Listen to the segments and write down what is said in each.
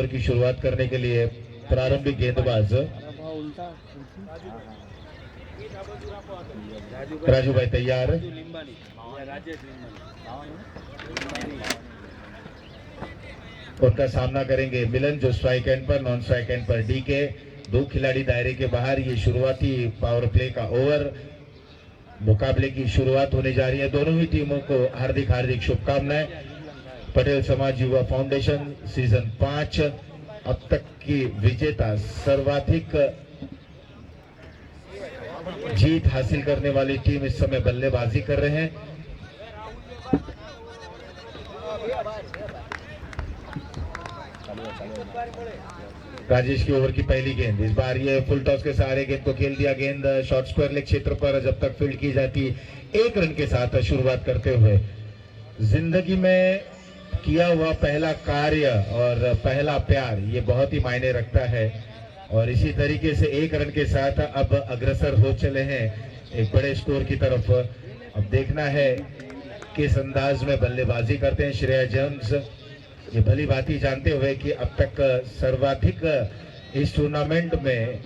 की शुरुआत करने के लिए प्रारंभिक गेंदबाज राजू भाई तैयार। उनका सामना करेंगे मिलन जो स्ट्राइक एंड पर, नॉन स्ट्राइक एंड पर डीके। दो खिलाड़ी दायरे के बाहर। ये शुरुआती पावर प्ले का ओवर, मुकाबले की शुरुआत होने जा रही है। दोनों ही टीमों को हार्दिक हार्दिक शुभकामनाएं। पटेल समाज युवा फाउंडेशन सीजन 5 अब तक की विजेता, सर्वाधिक जीत हासिल करने वाली टीम इस समय बल्लेबाजी कर रहे हैं। राजेश की ओवर की पहली गेंद, इस बार ये फुल टॉस के सहारे गेंद को खेल दिया। गेंद शॉर्ट स्क्वायर लेग क्षेत्र पर जब तक फील्ड की जाती, एक रन के साथ शुरुआत करते हुए। जिंदगी में किया हुआ पहला कार्य और पहला प्यार, ये बहुत ही मायने रखता है। और इसी तरीके से एक रन के साथ अब अग्रसर हो चले हैं एक बड़े स्कोर की तरफ। अब देखना है किस अंदाज में बल्लेबाजी करते हैं श्रेया जेम्स। ये भली भांति जानते हुए कि अब तक सर्वाधिक इस टूर्नामेंट में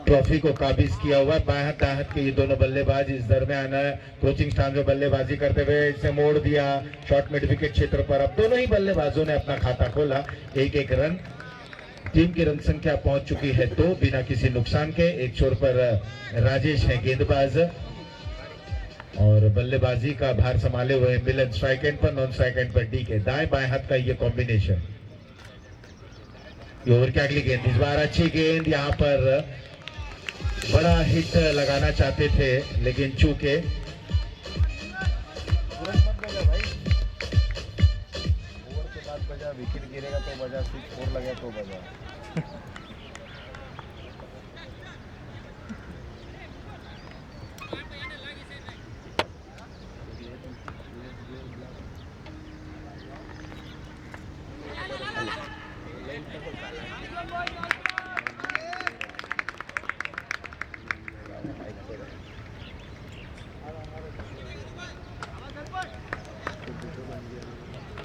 ट्रॉफी को काबिज किया हुआ बाएं हाथ दाएं हाथ के ये दोनों बल्लेबाज। इस दरमियान कोचिंग स्थान में बल्लेबाजी करते हुए इसे मोड़ दिया शॉर्ट मिड विकेट क्षेत्र पर। अब दोनों ही बल्लेबाजों ने अपना खाता खोला। एक एक रन, टीम की रन संख्या पहुंच चुकी है 2 बिना किसी नुकसान के। एक छोर पर राजेश है गेंदबाज और बल्लेबाजी का भार संभाले हुए मिलन स्ट्राइक एंड पर, नॉन स्ट्राइक एंड पर डीके। दाएं बाएं हाथ का ये कॉम्बिनेशन। ओवर की अगली गेंद, इस बार अच्छी गेंद, यहाँ पर बड़ा हिट लगाना चाहते थे लेकिन चूके। विकेट गिरेगा तो बजा, स्कोर लगे तो बजा।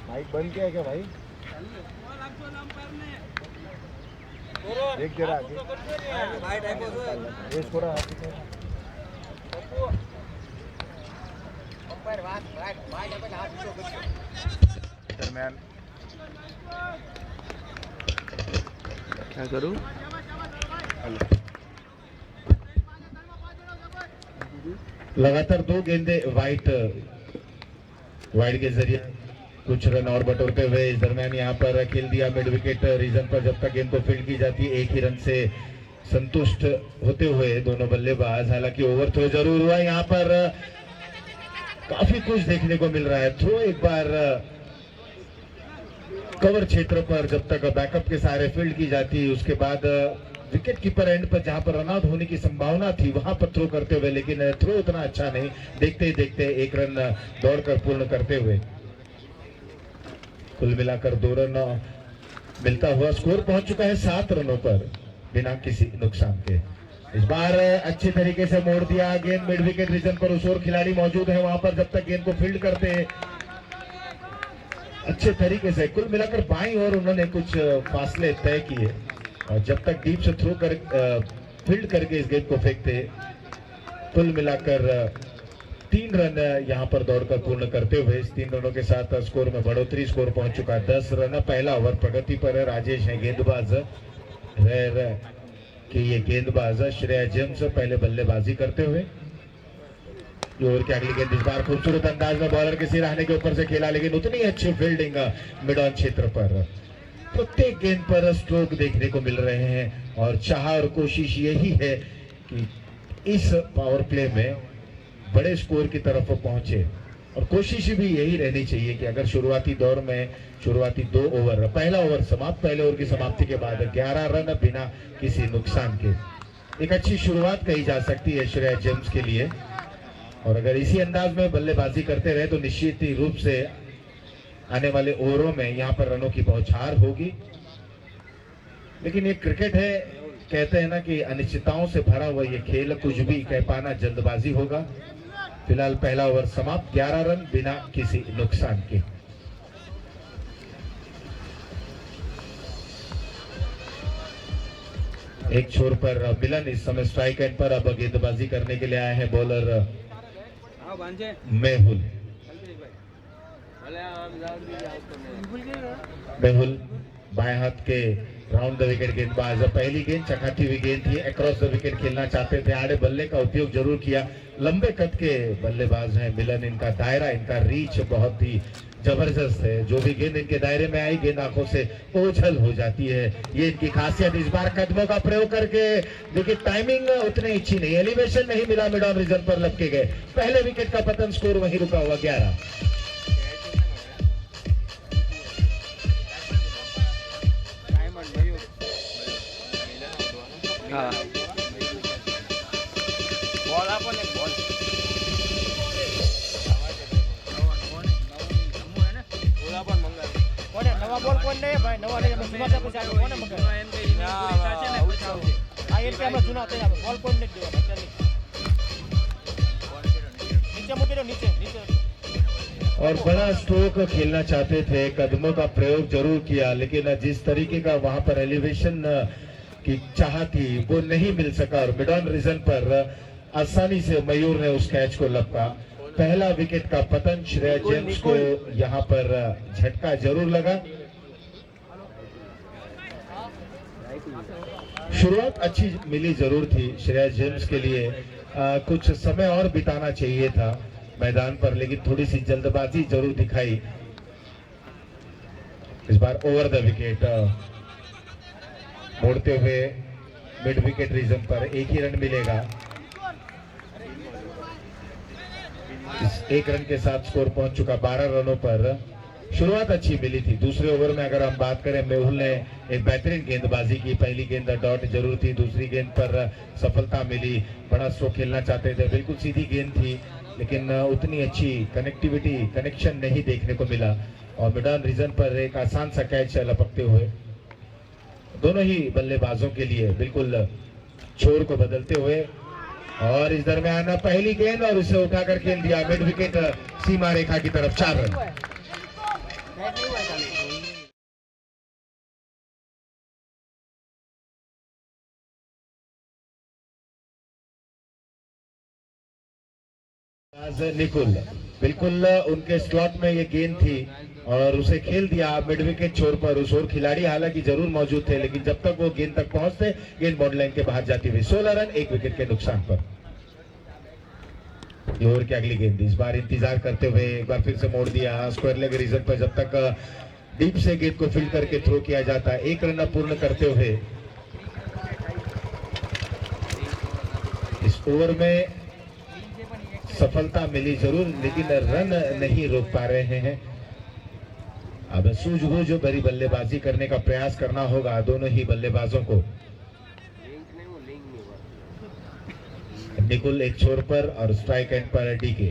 माइक बंद किया है क्या भाई? देख जरा आगे ये थोड़ा दरम्यान क्या करूं? लगातार 2 गेंदे वाइड के जरिए कुछ रन और बटोरते हुए। इस दरमियान यहाँ पर खेल दिया मिड विकेट रीजन पर। जब तक गेंद को फील्ड की जाती है एक ही रन से संतुष्ट होते हुए दोनों बल्लेबाज। हालांकि ओवर थ्रो जरूर हुआ, यहाँ पर काफी कुछ देखने को मिल रहा है। थ्रो एक बार कवर क्षेत्र पर जब तक बैकअप के सहारे फील्ड की जाती, उसके बाद विकेट कीपर एंड पर जहां पर रन आउट होने की संभावना थी वहां पर थ्रो करते हुए, लेकिन थ्रो उतना अच्छा नहीं। देखते ही देखते एक रन दौड़कर पूर्ण करते हुए कुल मिलाकर 2 रन मिलता हुआ स्कोर पहुंच चुका है 7 रनों पर बिना किसी नुकसान के। इस बार अच्छे तरीके से मोड़ दिया गेंद मिड विकेट रीजन पर। उस ओर खिलाड़ी मौजूद है वहां पर, जब तक गेंद को फील्ड करते अच्छे तरीके से। कुल मिलाकर बाईं ओर उन्होंने कुछ फासले तय किए और जब तक डीप से थ्रो कर फील्ड करके इस गेंद को फेंकते, कुल मिलाकर 3 रन यहां पर दौड़कर पूर्ण करते हुए इस 3 रनों के साथ स्कोर में बढ़ोतरी। स्कोर पहुंच चुका है 10 रन। पहला ओवर प्रगति पर है। राजेश है गेंदबाज, कि ये गेंदबाज श्रेया जेम्स पहले बल्लेबाजी करते हुए। ओवर की अगली गेंद, इस बार खूबसूरत अंदाज में बॉलर के सिर आने के ऊपर से खेला, लेकिन उतनी अच्छी फील्डिंग मिड ऑन क्षेत्र पर। प्रत्येक गेंद पर स्ट्रोक देखने को मिल रहे हैं और चाह और कोशिश यही है कि इस पावर प्ले में बड़े स्कोर की तरफ पहुंचे। और कोशिश भी यही रहनी चाहिए कि अगर शुरुआती दौर में शुरुआती 2 ओवर, पहला ओवर समाप्त, पहले ओवर की समाप्ति के बाद 11 रन बिना किसी नुकसान के, एक अच्छी शुरुआत कही जा सकती है श्रेया जेम्स के लिए। और अगर इसी अंदाज में बल्लेबाजी करते रहे तो निश्चित ही रूप से आने वाले ओवरों में यहाँ पर रनों की बौछार होगी। लेकिन ये क्रिकेट है, कहते हैं ना कि अनिश्चितताओं से भरा हुआ ये खेल, कुछ भी कह पाना जल्दबाजी होगा। फिलहाल पहला ओवर समाप्त, 11 रन बिना किसी नुकसान के। एक छोर पर मिलन इस समय स्ट्राइक एंड पर अब गेंदबाजी करने के लिए आए हैं बॉलर मेहुल। मेहुल बाएं हाथ के राउंड द विकेट गेंदबाज। पहली गेंद चखाती हुई गेंद थी, अक्रॉस द विकेट खेलना चाहते थे, आड़े बल्ले का उपयोग जरूर किया। लंबे कद के बल्लेबाज हैं मिलन, इनका दायरा, इनका रीच बहुत ही जबरदस्त है। जो भी गेंद इनके दायरे में आई गेंद आंखों से ओझल हो जाती है, ये इनकी खासियत। इस बार कदमों का प्रयोग करके देखिए, टाइमिंग उतनी अच्छी नहीं, एलिवेशन नहीं मिला, मिड ऑन रीजन पर लपके गए। पहले विकेट का पतन, स्कोर वहीं रुका हुआ 11। हाँ बॉल आपण एक बॉल नवा बॉल कोण नाही भाई, नवा नाही जुनाचा पैसा कोण मग हा एलपी आम्हाला जुना होता बॉल कोण नाही देवा नीचे मुके नीचे नीचे। और बड़ा स्ट्रोक खेलना चाहते थे, कदमों का प्रयोग जरूर किया, लेकिन जिस तरीके का वहां पर एलिवेशन की चाह थी वो नहीं मिल सका और मिड ऑन रीजन पर आसानी से मयूर ने उस कैच को लपका। पहला विकेट का पतन, श्रेया जेम्स को यहां पर झटका जरूर लगा। शुरुआत अच्छी मिली जरूर थी श्रेया जेम्स के लिए, कुछ समय और बिताना चाहिए था मैदान पर, लेकिन थोड़ी सी जल्दबाजी जरूर दिखाई। इस बार ओवर द विकेट मोड़ते हुए मिड विकेट रीजन पर एक ही रन मिलेगा। इस एक रन के साथ स्कोर पहुंच चुका 12 रनों पर। शुरुआत अच्छी मिली थी। दूसरे ओवर में अगर हम बात करें, मेहुल ने एक बेहतरीन गेंदबाजी की। पहली गेंद डॉट जरूर थी, दूसरी गेंद पर सफलता मिली। बड़ा स्ट्रोक खेलना चाहते थे, बिल्कुल सीधी गेंद थी, लेकिन उतनी अच्छी कनेक्टिविटी, कनेक्शन नहीं देखने को मिला। और मिड ऑन रीजन पर एक आसान सा कैच लपकते हुए दोनों ही बल्लेबाजों के लिए बिल्कुल छोर को बदलते हुए, और इस दरमियान पहली गेंद और उसे उठाकर खेल दिया मिड विकेट सीमा रेखा की तरफ। 4 रन। निकुल बिल्कुल उनके स्लॉट में ये गेंद थी और उसे खेल दिया मिड विकेट छोर पर। उस ओर खिलाड़ी हालांकि जरूर मौजूद थे, लेकिन जब तक वो गेंद तक पहुंचते गेंद बॉर्डर लाइन के बाहर जाती हुई। 16 रन 1 विकेट के नुकसान पर। ये ओवर की अगली गेंद, इस बार इंतजार करते हुए एक बार फिर से मोड़ दिया स्क्वायर लेग रीजन पर। जब तक डीप से गेंद को फील्ड करके थ्रो किया जाता है, 1 रन पूर्ण करते हुए इस ओवर में सफलता मिली जरूर, लेकिन रन नहीं रोक पा रहे हैं। अब सूझबूझ भरी बल्लेबाजी करने का प्रयास करना होगा दोनों ही बल्लेबाजों को। निकुल एक छोर पर और स्ट्राइक एंड पर डीके।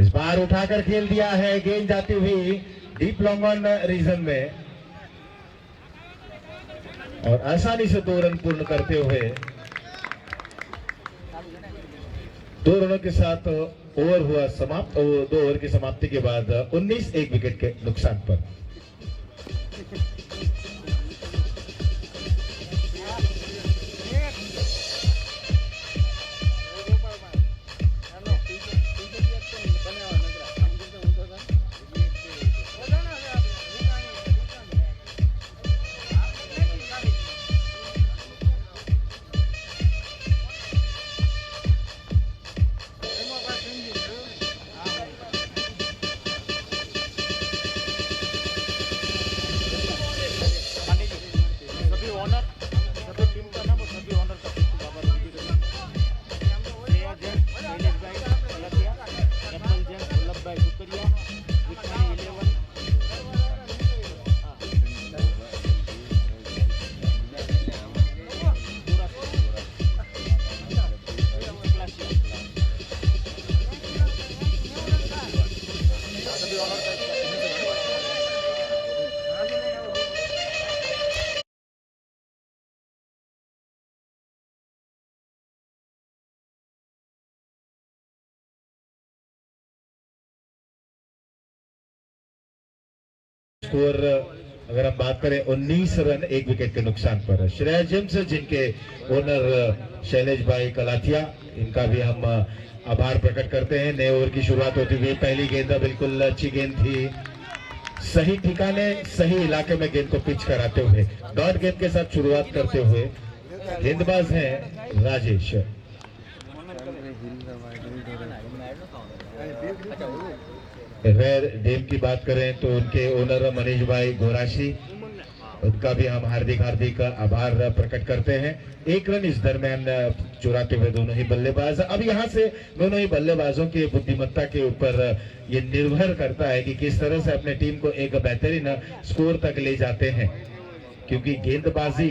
इस बार उठाकर खेल दिया है, गेंद जाती हुई डीप लॉन्ग ऑन रीजन में और आसानी से 2 रन पूर्ण करते हुए 2 रनों के साथ ओवर हुआ समाप्त। 2 ओवर की समाप्ति के बाद 19 1 विकेट के नुकसान पर। स्कोर अगर हम बात करें 19 रन 1 विकेट के नुकसान पर। श्रेया जेम्स जिनके ओनर शैलेश भाई कलाथिया, इनका भी हम आभार प्रकट करते हैं। नए ओवर की शुरुआत होती हुई पहली गेंद बिल्कुल अच्छी गेंद थी, सही ठिकाने सही इलाके में गेंद को पिच कराते हुए डॉट गेंद के साथ शुरुआत करते हुए गेंदबाज हैं राजेश। रेयर डेम की बात करें तो उनके ओनर मनीष भाई गोराशी, उनका भी हम हार्दिक हार्दिक आभार प्रकट करते हैं। 1 रन इस दरमियान चुराते हुए दोनों ही बल्लेबाज। अब यहाँ से दोनों ही बल्लेबाजों की बुद्धिमत्ता के ऊपर ये निर्भर करता है कि किस तरह से अपने टीम को एक बेहतरीन स्कोर तक ले जाते हैं, क्योंकि गेंदबाजी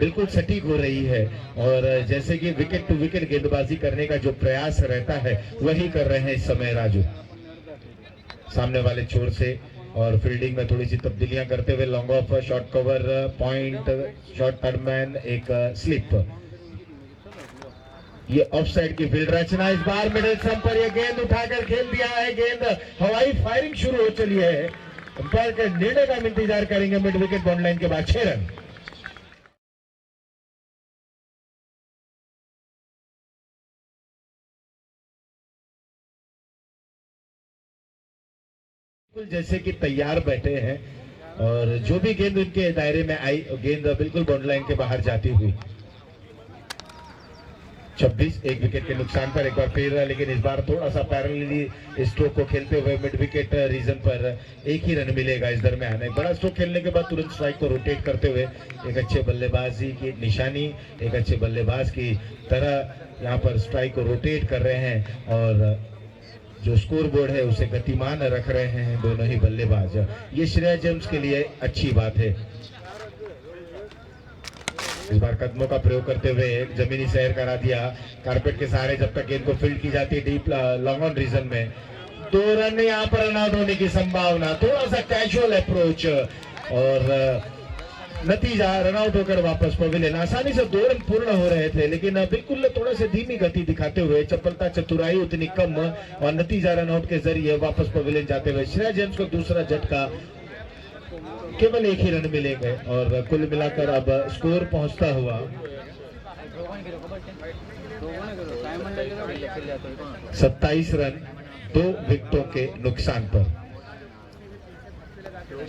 बिल्कुल सटीक हो रही है और जैसे कि विकेट टू विकेट गेंदबाजी करने का जो प्रयास रहता है वही कर रहे हैं इस समय राजू। सामने वाले छोर से और फील्डिंग में थोड़ी सी तब्दीलियां करते हुए long off, short cover, point, short third man, एक स्लिप। ये ऑफ साइड की फील्ड रचना, इस बार मिडिल स्टंप पर ये गेंद उठाकर खेल दिया है। गेंद हवाई फायरिंग शुरू हो चली है। अंपायर के निर्णय का हम इंतजार करेंगे। मिड विकेट बॉन्ड लाइन के बाद 6 रन। जैसे कि तैयार बैठे हैं और जो भी गेंद उनके दायरे में आई गेंद बिल्कुल बॉन्ड लाइन के बाहर जाती हुई। 26 1 विकेट के नुकसान पर एक बार फिर, लेकिन इस बार थोड़ा सा पैरेलली स्ट्रोक को खेलते हुए मिड विकेट रीजन पर 1 ही रन मिलेगा। इस दरमियान एक बड़ा स्ट्रोक खेलने के बाद तुरंत स्ट्राइक को रोटेट करते हुए एक अच्छे बल्लेबाजी की निशानी, एक अच्छे बल्लेबाज की तरह यहाँ पर स्ट्राइक को रोटेट कर रहे हैं और जो स्कोर बोर्ड है उसे गतिमान रख रहे हैं दोनों ही बल्लेबाज। ये श्रेया जेम्स के लिए अच्छी बात है। इस बार कदमों का प्रयोग करते हुए जमीनी सैर करा दिया कारपेट के सहारे, जब तक गेंद को फील्ड की जाती है डीप लॉन्ग ऑन रीजन में। 2 रन यहाँ पर रन आउट होने की संभावना, थोड़ा सा कैजुअल अप्रोच और नतीजा रन आउट होकर वापस पवेलियन। आसानी से 2 रन पूर्ण हो रहे थे, लेकिन बिल्कुल थोड़ा सा धीमी गति दिखाते हुए चपलता चतुराई उतनी कम और नतीजा रन आउट के जरिए वापस पवेलियन जाते हुए श्रेया जेम्स को दूसरा झटका, केवल 1 ही रन मिलेंगे और कुल मिलाकर अब स्कोर पहुंचता हुआ 27 रन 2 विकेटों के नुकसान पर।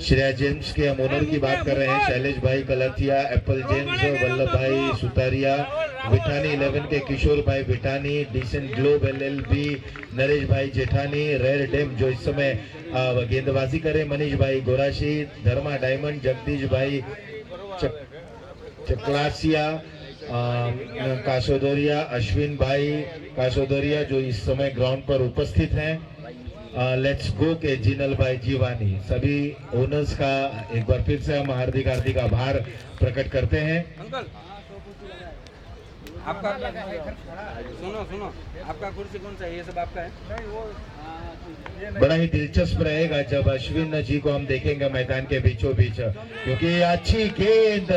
श्रेया जेम्स के हम ओनर की बात कर रहे हैं, शैलेश भाई कलाथिया, एप्पल जेम्स, वल्लभ भाई सुतारिया, विठानी 11 के किशोर भाई विठानी, डिसेंट ग्लोब LLB नरेश भाई जेठानी, रेयर डेम जो इस समय गेंदबाजी करे मनीष भाई गोराशी, धर्मा डायमंड, जगदीश भाई चकलासिया, कासोदरिया, अश्विन भाई कासोदरिया जो इस समय ग्राउंड पर उपस्थित हैं, लेट्स गो के जिनल भाई जीवानी। सभी ओनर्स का एक बार फिर से हम हार्दिक हार्दिक आभार प्रकट करते हैं। आपका सुनो आपका कुर्सी कौन सा है? ये सब आपका है? बड़ा ही दिलचस्प रहेगा जब अश्विन जी को हम देखेंगे मैदान के बीचों बीच, क्योंकि अच्छी गेंद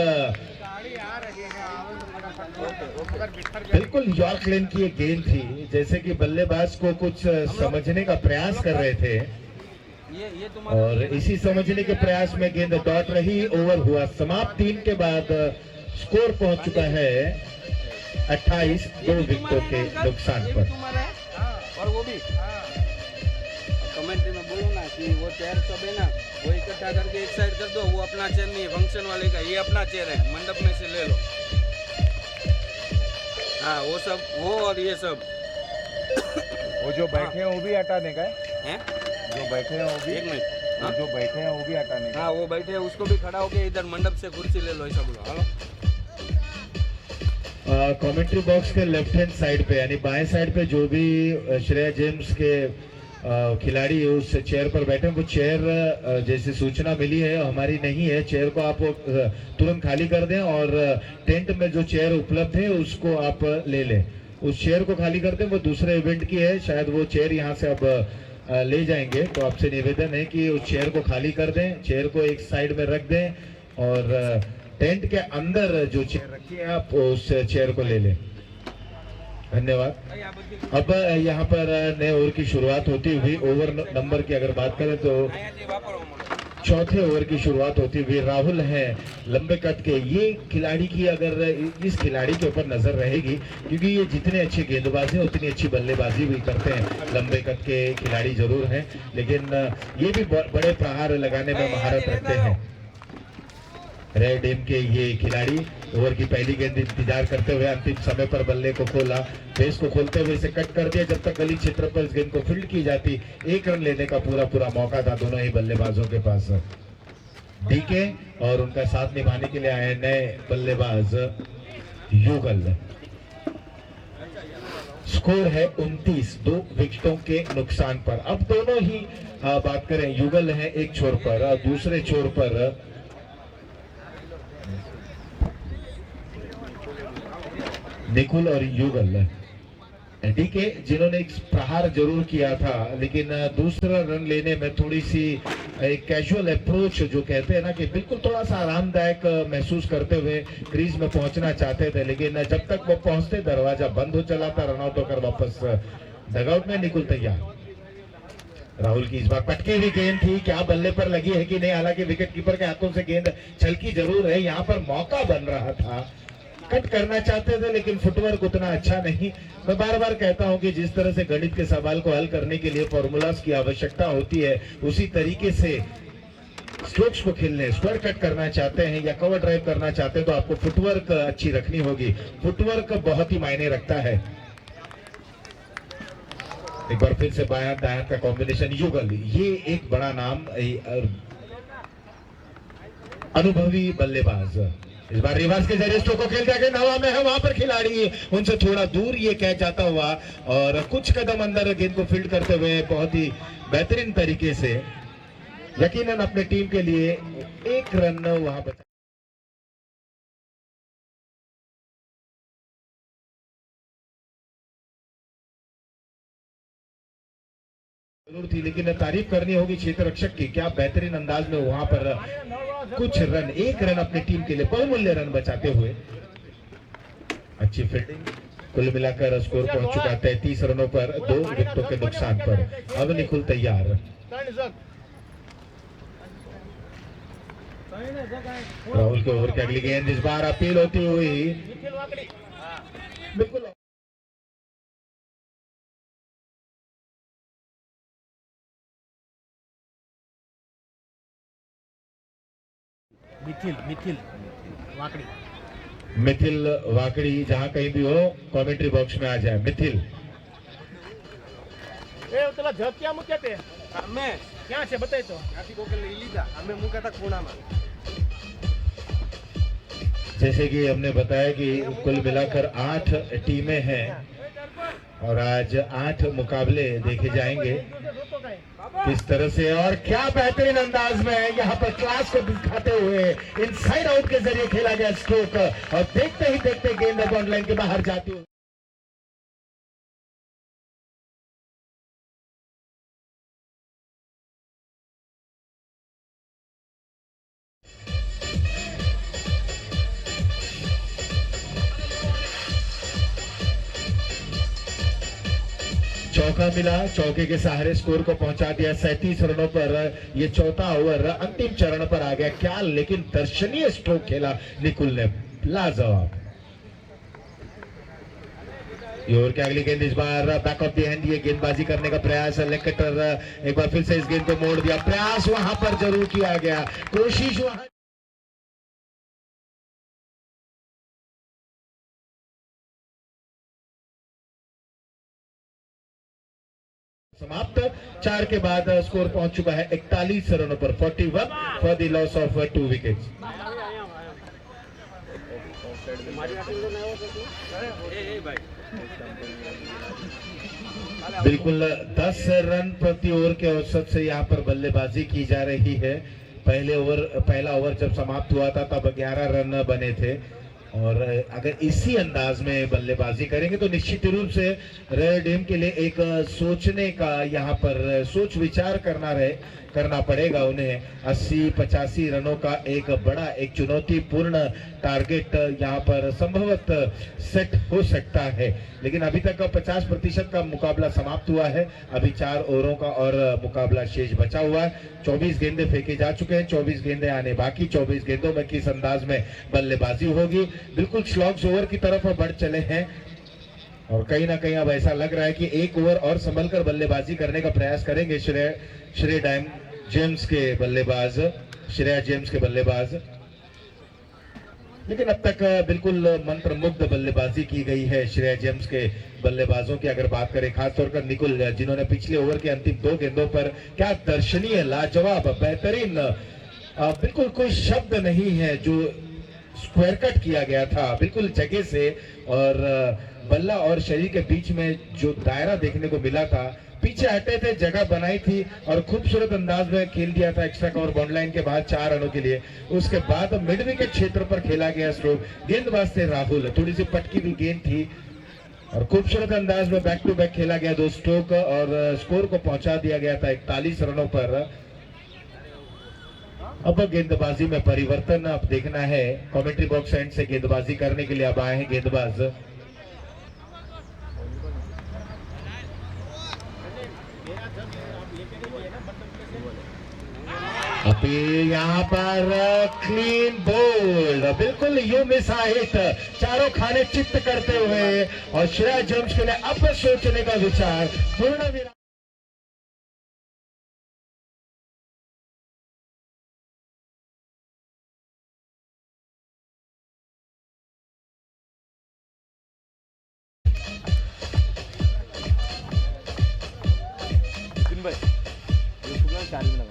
बिल्कुल यॉर्क लेन की एक गेंद थी, जैसे कि बल्लेबाज को कुछ समझने का प्रयास कर रहे थे और इसी समझने के प्रयास में गेंद डॉट रही। ओवर हुआ समाप्त। 3 के बाद स्कोर पहुंच चुका है 28 2 विकेटों के नुकसान पर। और वो भी कमेंट्री में बोलो ना कि वो चेयर सब है ना, वो इकट्ठा करके एक साइड कर दो। वो अपना चेयर नहीं है, फंक्शन वाले का, ये अपना चेयर है, मंडप में से ले लो। हाँ वो सब, वो और ये सब वो जो बैठे हैं वो भी हटाने का है? जो बैठे हैं वो भी, एक मिनट, जो बैठे हैं वो भी हटाने का। हाँ वो बैठे हैं, उसको भी खड़ा होके इधर मंडप से कुर्सी ले लो, ऐसा बोलो। हेलो कमेंट्री बॉक्स के लेफ्ट हैंड साइड पे यानी बाएं साइड पे जो भी श्रेया जेम्स के खिलाड़ी उस चेयर पर बैठे हैं, वो चेयर जैसे सूचना मिली है हमारी नहीं है, चेयर को आप तुरंत खाली कर दें और टेंट में जो चेयर उपलब्ध है उसको आप ले लें। उस चेयर को खाली कर दें, वो दूसरे इवेंट की है, शायद वो चेयर यहाँ से अब ले जाएंगे। तो आपसे निवेदन है कि उस चेयर को खाली कर दें, चेयर को एक साइड में रख दें और टेंट के अंदर जो चेयर रखी है आप उस चेयर को ले लें। धन्यवाद। अब यहाँ पर नए ओवर की शुरुआत होती हुई ओवर नंबर की अगर बात करें तो चौथे ओवर की शुरुआत होती हुई राहुल है लंबे कद के। ये खिलाड़ी की अगर इस खिलाड़ी के ऊपर नजर रहेगी, क्योंकि ये जितने अच्छे गेंदबाजी हैं उतनी अच्छी बल्लेबाजी भी करते हैं। लंबे कद के खिलाड़ी जरूर हैं, लेकिन ये भी बड़े प्रहार लगाने में महारत रखते हैं। रेड टीम के ये खिलाड़ी ओवर की पहली गेंद इंतजार करते हुए अंतिम समय पर बल्ले को खोला, बेस को खोलते हुए इसे कट कर दिया। जब तक गली क्षेत्र पर इस गेंद को फील्ड की जाती, 1 रन लेने का पूरा मौका था दोनों ही बल्लेबाजों के पास। डीके और उनका साथ निभाने के लिए आए नए बल्लेबाज युगल। स्कोर है 29, 2 विकेटों के नुकसान पर। अब दोनों ही बात करें, युगल है एक छोर पर और दूसरे छोर पर निकुल और युगल। डीके जिन्होंने एक प्रहार जरूर किया था, लेकिन दूसरा रन लेने में थोड़ी सी एक कैजुअल अप्रोच जो कहते हैं ना, कि बिल्कुल थोड़ा सा आरामदायक महसूस करते हुए क्रीज में पहुंचना चाहते थे, लेकिन जब तक वो पहुंचते दरवाजा बंद हो चला था। रनआउट होकर वापस डगआउट में निकुल तैयार। राहुल की इस बार पटकी हुई गेंद थी, क्या बल्ले पर लगी है कि नहीं, हालांकि विकेट कीपर के हाथों से गेंद छलकी जरूर है। यहाँ पर मौका बन रहा था, कट करना चाहते थे, लेकिन फुटवर्क उतना अच्छा नहीं। मैं बार बार कहता हूं कि जिस तरह से गणित के सवाल को हल करने के लिए फॉर्मूलाज की आवश्यकता होती है, उसी तरीके से स्ट्रोक्स को खेलने, स्क्वायर कट करना चाहते हैं या कवर ड्राइव करना चाहते हैं तो आपको फुटवर्क अच्छी रखनी होगी। फुटवर्क बहुत ही मायने रखता है। एक बार फिर से बायां दायां का कॉम्बिनेशन युगल, ये एक बड़ा नाम, अनुभवी बल्लेबाज। इस बार रिवर्स के जरिए स्ट्रोक को खेलते गए, हवा में है, वहां पर खिलाड़ी उनसे थोड़ा दूर ये कैच जाता हुआ और कुछ कदम अंदर गेंद को फील्ड करते हुए बहुत ही बेहतरीन तरीके से यकीनन अपने टीम के लिए 1 रन वहां बचा। जरूर थी, लेकिन तारीफ करनी होगी क्षेत्र रक्षक की, क्या बेहतरीन अंदाज में वहां पर कुछ रन, 1 रन अपनी टीम के लिए बहुमूल्य रन बचाते हुए। अच्छी फील्डिंग। कुल मिलाकर स्कोर पहुंच चुका 33 रनों पर 2 विकेटों के नुकसान पर। अब निकुल तैयार। राहुल के ओवर की अगली गेंद इस बार अपील होती हुई बिल्कुल मिथिल वाकड़ी जहां कहीं भी हो कमेंट्री बॉक्स में आ जाए। मिथिल પેલા જગ ક્યાં મૂક્યા તે અમે ક્યાં છે બતાય તો ત્યાંથી કોકે લઈ લીધા અમે મૂક્યા હતા ખૂણામાં। जैसे कि हमने बताया कि कुल मिलाकर 8 टीमें हैं और आज 8 मुकाबले देखे जाएंगे किस तरह से, और क्या बेहतरीन अंदाज में यहाँ पर क्लास को दिखाते हुए इनसाइड आउट के जरिए खेला गया स्ट्रोक और देखते ही देखते गेंद बॉन्ड लाइन के बाहर जाती हुई। चौका मिला, चौके के सहारे स्कोर को पहुंचा दिया 37 रनों पर। ये चौथा ओवर अंतिम चरण पर आ गया। क्या लेकिन दर्शनीय स्ट्रोक खेला निकुल ने, लाजवाब। ओवर की अगली गेंद इस बार बैक ऑफ द हैंड, ये गेंदबाजी करने का प्रयास है। लेग कटर एक बार फिर से इस गेंद को मोड़ दिया, प्रयास वहां पर जरूर किया गया, कोशिश वहां। समाप्त 4 के बाद स्कोर पहुंच चुका है 41 रनों पर, 41 for the loss of 2 wickets. बिल्कुल 10 रन प्रति ओवर के औसत से यहाँ पर बल्लेबाजी की जा रही है। पहला ओवर जब समाप्त हुआ था तब 11 रन बने थे और अगर इसी अंदाज में बल्लेबाजी करेंगे तो निश्चित रूप से रेड टीम के लिए एक सोचने का यहाँ पर सोच विचार करना रहे करना पड़ेगा उन्हें। 80-85 रनों का एक बड़ा एक चुनौतीपूर्ण टारगेट यहाँ पर संभवतः सेट हो सकता है, लेकिन अभी तक 50% का मुकाबला समाप्त हुआ है। अभी 4 ओवरों का और मुकाबला शेष बचा हुआ है। 24 गेंदे फेंके जा चुके हैं, 24 गेंदे आने बाकी। 24 गेंदों में किस अंदाज में बल्लेबाजी होगी, बिल्कुल स्लॉग्स ओवर की तरफ बढ़ चले हैं और कहीं ना कहीं अब ऐसा लग रहा है कि एक ओवर और संभल कर बल्लेबाजी करने का प्रयास करेंगे श्रेया जेम्स के बल्लेबाज। लेकिन अब तक बिल्कुल मंत्र मुग्ध बल्लेबाजी की गई है श्रेया जेम्स के बल्लेबाजों की अगर बात करें, खासतौर पर निकुल, जिन्होंने पिछले ओवर के अंतिम 2 गेंदों पर क्या दर्शनीय, लाजवाब, बेहतरीन, बिल्कुल कोई शब्द नहीं है जो स्क्वायर कट किया गया था बिल्कुल जगह से, और बल्ला और शरीर के बीच में जो दायरा देखने को मिला था, पीछे हटे थे, जगह बनाई थी और खूबसूरत अंदाज में खेल दिया था एक्स्ट्रा कवर बाउंड लाइन के बाद 4 रनों के लिए। उसके बाद मिड विकेट क्षेत्र पर खेला गया स्ट्रोक, गेंदबाज थे राहुल, थोड़ी सी पटकी हुई गेंद थी और खूबसूरत अंदाज में बैक टू बैक खेला गया 2 स्ट्रोक और स्कोर को पहुंचा दिया गया था 41 रनों पर। अब गेंदबाजी में परिवर्तन अब देखना है। कमेंट्री बॉक्स एंड से गेंदबाजी करने के लिए अब आए हैं गेंदबाज। अभी यहाँ पर क्लीन बोल्ड, बिल्कुल यू मिस हिट, चारों खाने चित्त करते हुए और श्रेया जेम्स के लिए अब सोचने का विचार पूर्ण विराम। भाई ये 4 में लगा।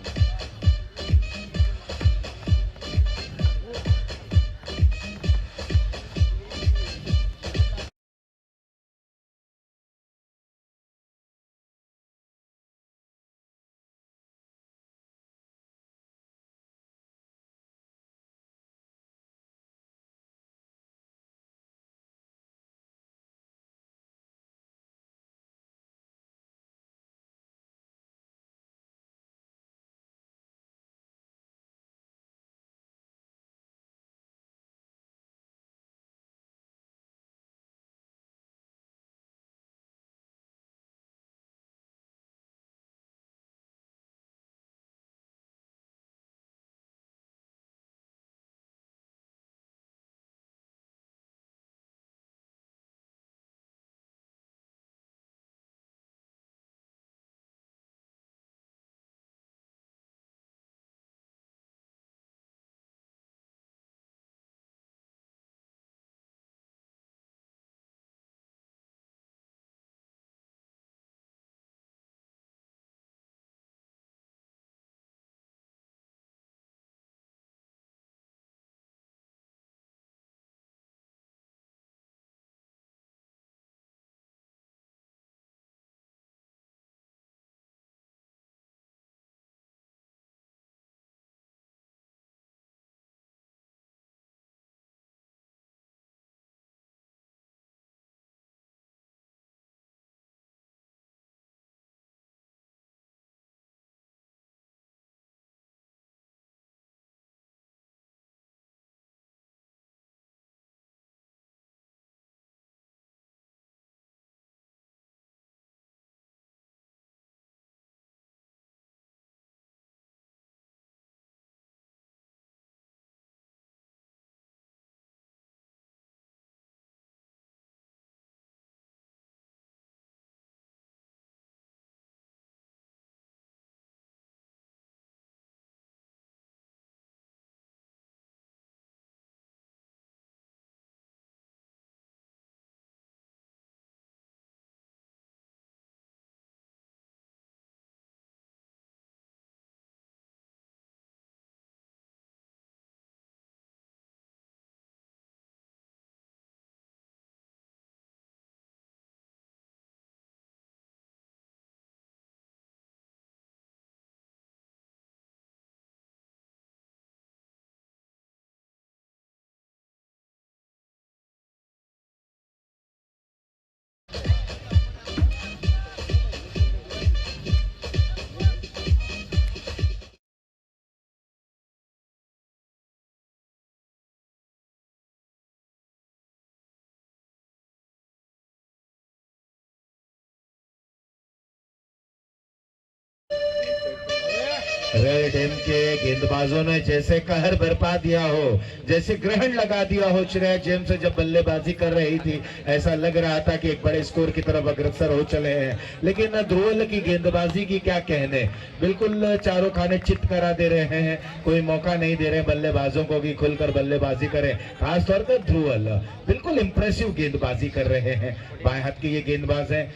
रेड एम के गेंदबाजों ने जैसे कहर बरपा दिया हो, जैसे ग्रहण लगा दिया हो श्रेया जेम्स जब बल्लेबाजी कर रही थी। ऐसा लग रहा था कि एक बड़े स्कोर की तरफ अग्रसर हो चले हैं, लेकिन ध्रुवल की गेंदबाजी की क्या कहने, बिल्कुल चारों खाने चित करा दे रहे हैं। कोई मौका नहीं दे रहे बल्लेबाजों को कि खुलकर बल्लेबाजी करें। खासतौर पर ध्रुवल बिल्कुल इंप्रेसिव गेंदबाजी कर रहे हैं। बाएं हाथ के ये गेंदबाज हैं,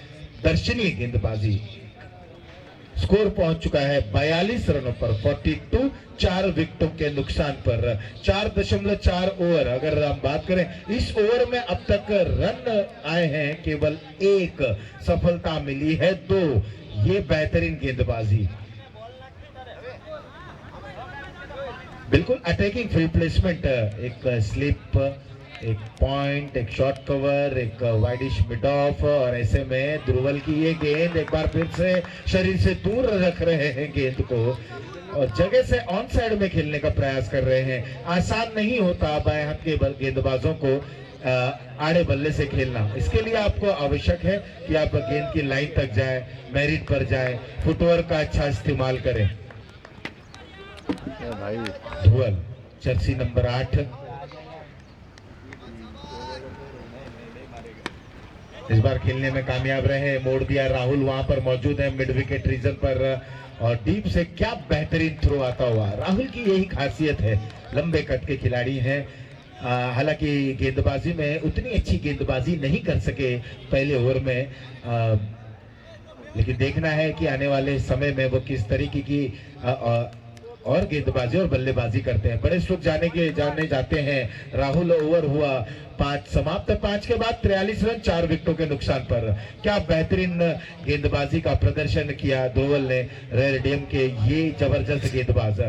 दर्शनीय गेंदबाजी। स्कोर पहुंच चुका है 42 रनों पर, 42, 4 विकेटों के नुकसान पर। 4.4 ओवर, अगर हम बात करें इस ओवर में अब तक रन आए हैं केवल 1, सफलता मिली है 2। ये बेहतरीन गेंदबाजी, बिल्कुल अटैकिंग फील्ड प्लेसमेंट, एक स्लिप, एक पॉइंट, एक शॉर्ट कवर, एक वाइडिश मिड ऑफ, और ऐसे में ध्रुवल की ये गेंद एक बार फिर से शरीर से दूर रख रहे हैं गेंद को और जगह से ऑन साइड में खेलने का प्रयास कर रहे हैं। आसान नहीं होता बाएं हाथ के गेंदबाजों को आड़े बल्ले से खेलना। इसके लिए आपको आवश्यक है कि आप गेंद की लाइन तक जाए, मेरिट पर जाए, फुटवर्क का अच्छा इस्तेमाल करें। भाई ध्रुवल जर्सी नंबर 8, इस बार खेलने में कामयाब रहे। मोड़ दिया, राहुल वहां पर मौजूद है मिड विकेट रीजन पर, और डीप से क्या बेहतरीन थ्रो आता हुआ। राहुल की यही खासियत है, लंबे कट के खिलाड़ी हैं। हालांकि गेंदबाजी में उतनी अच्छी गेंदबाजी नहीं कर सके पहले ओवर में, लेकिन देखना है कि आने वाले समय में वो किस तरीके की और गेंदबाजी और बल्लेबाजी करते हैं। बड़े स्ट्रोक जाने जाते हैं। राहुल ओवर हुआ 5 समाप्त, 5 के बाद 43 रन 4 विकेटों के नुकसान पर। क्या बेहतरीन गेंदबाजी का प्रदर्शन किया ध्रुवल ने, रेड एम के ये जबरदस्त गेंदबाज।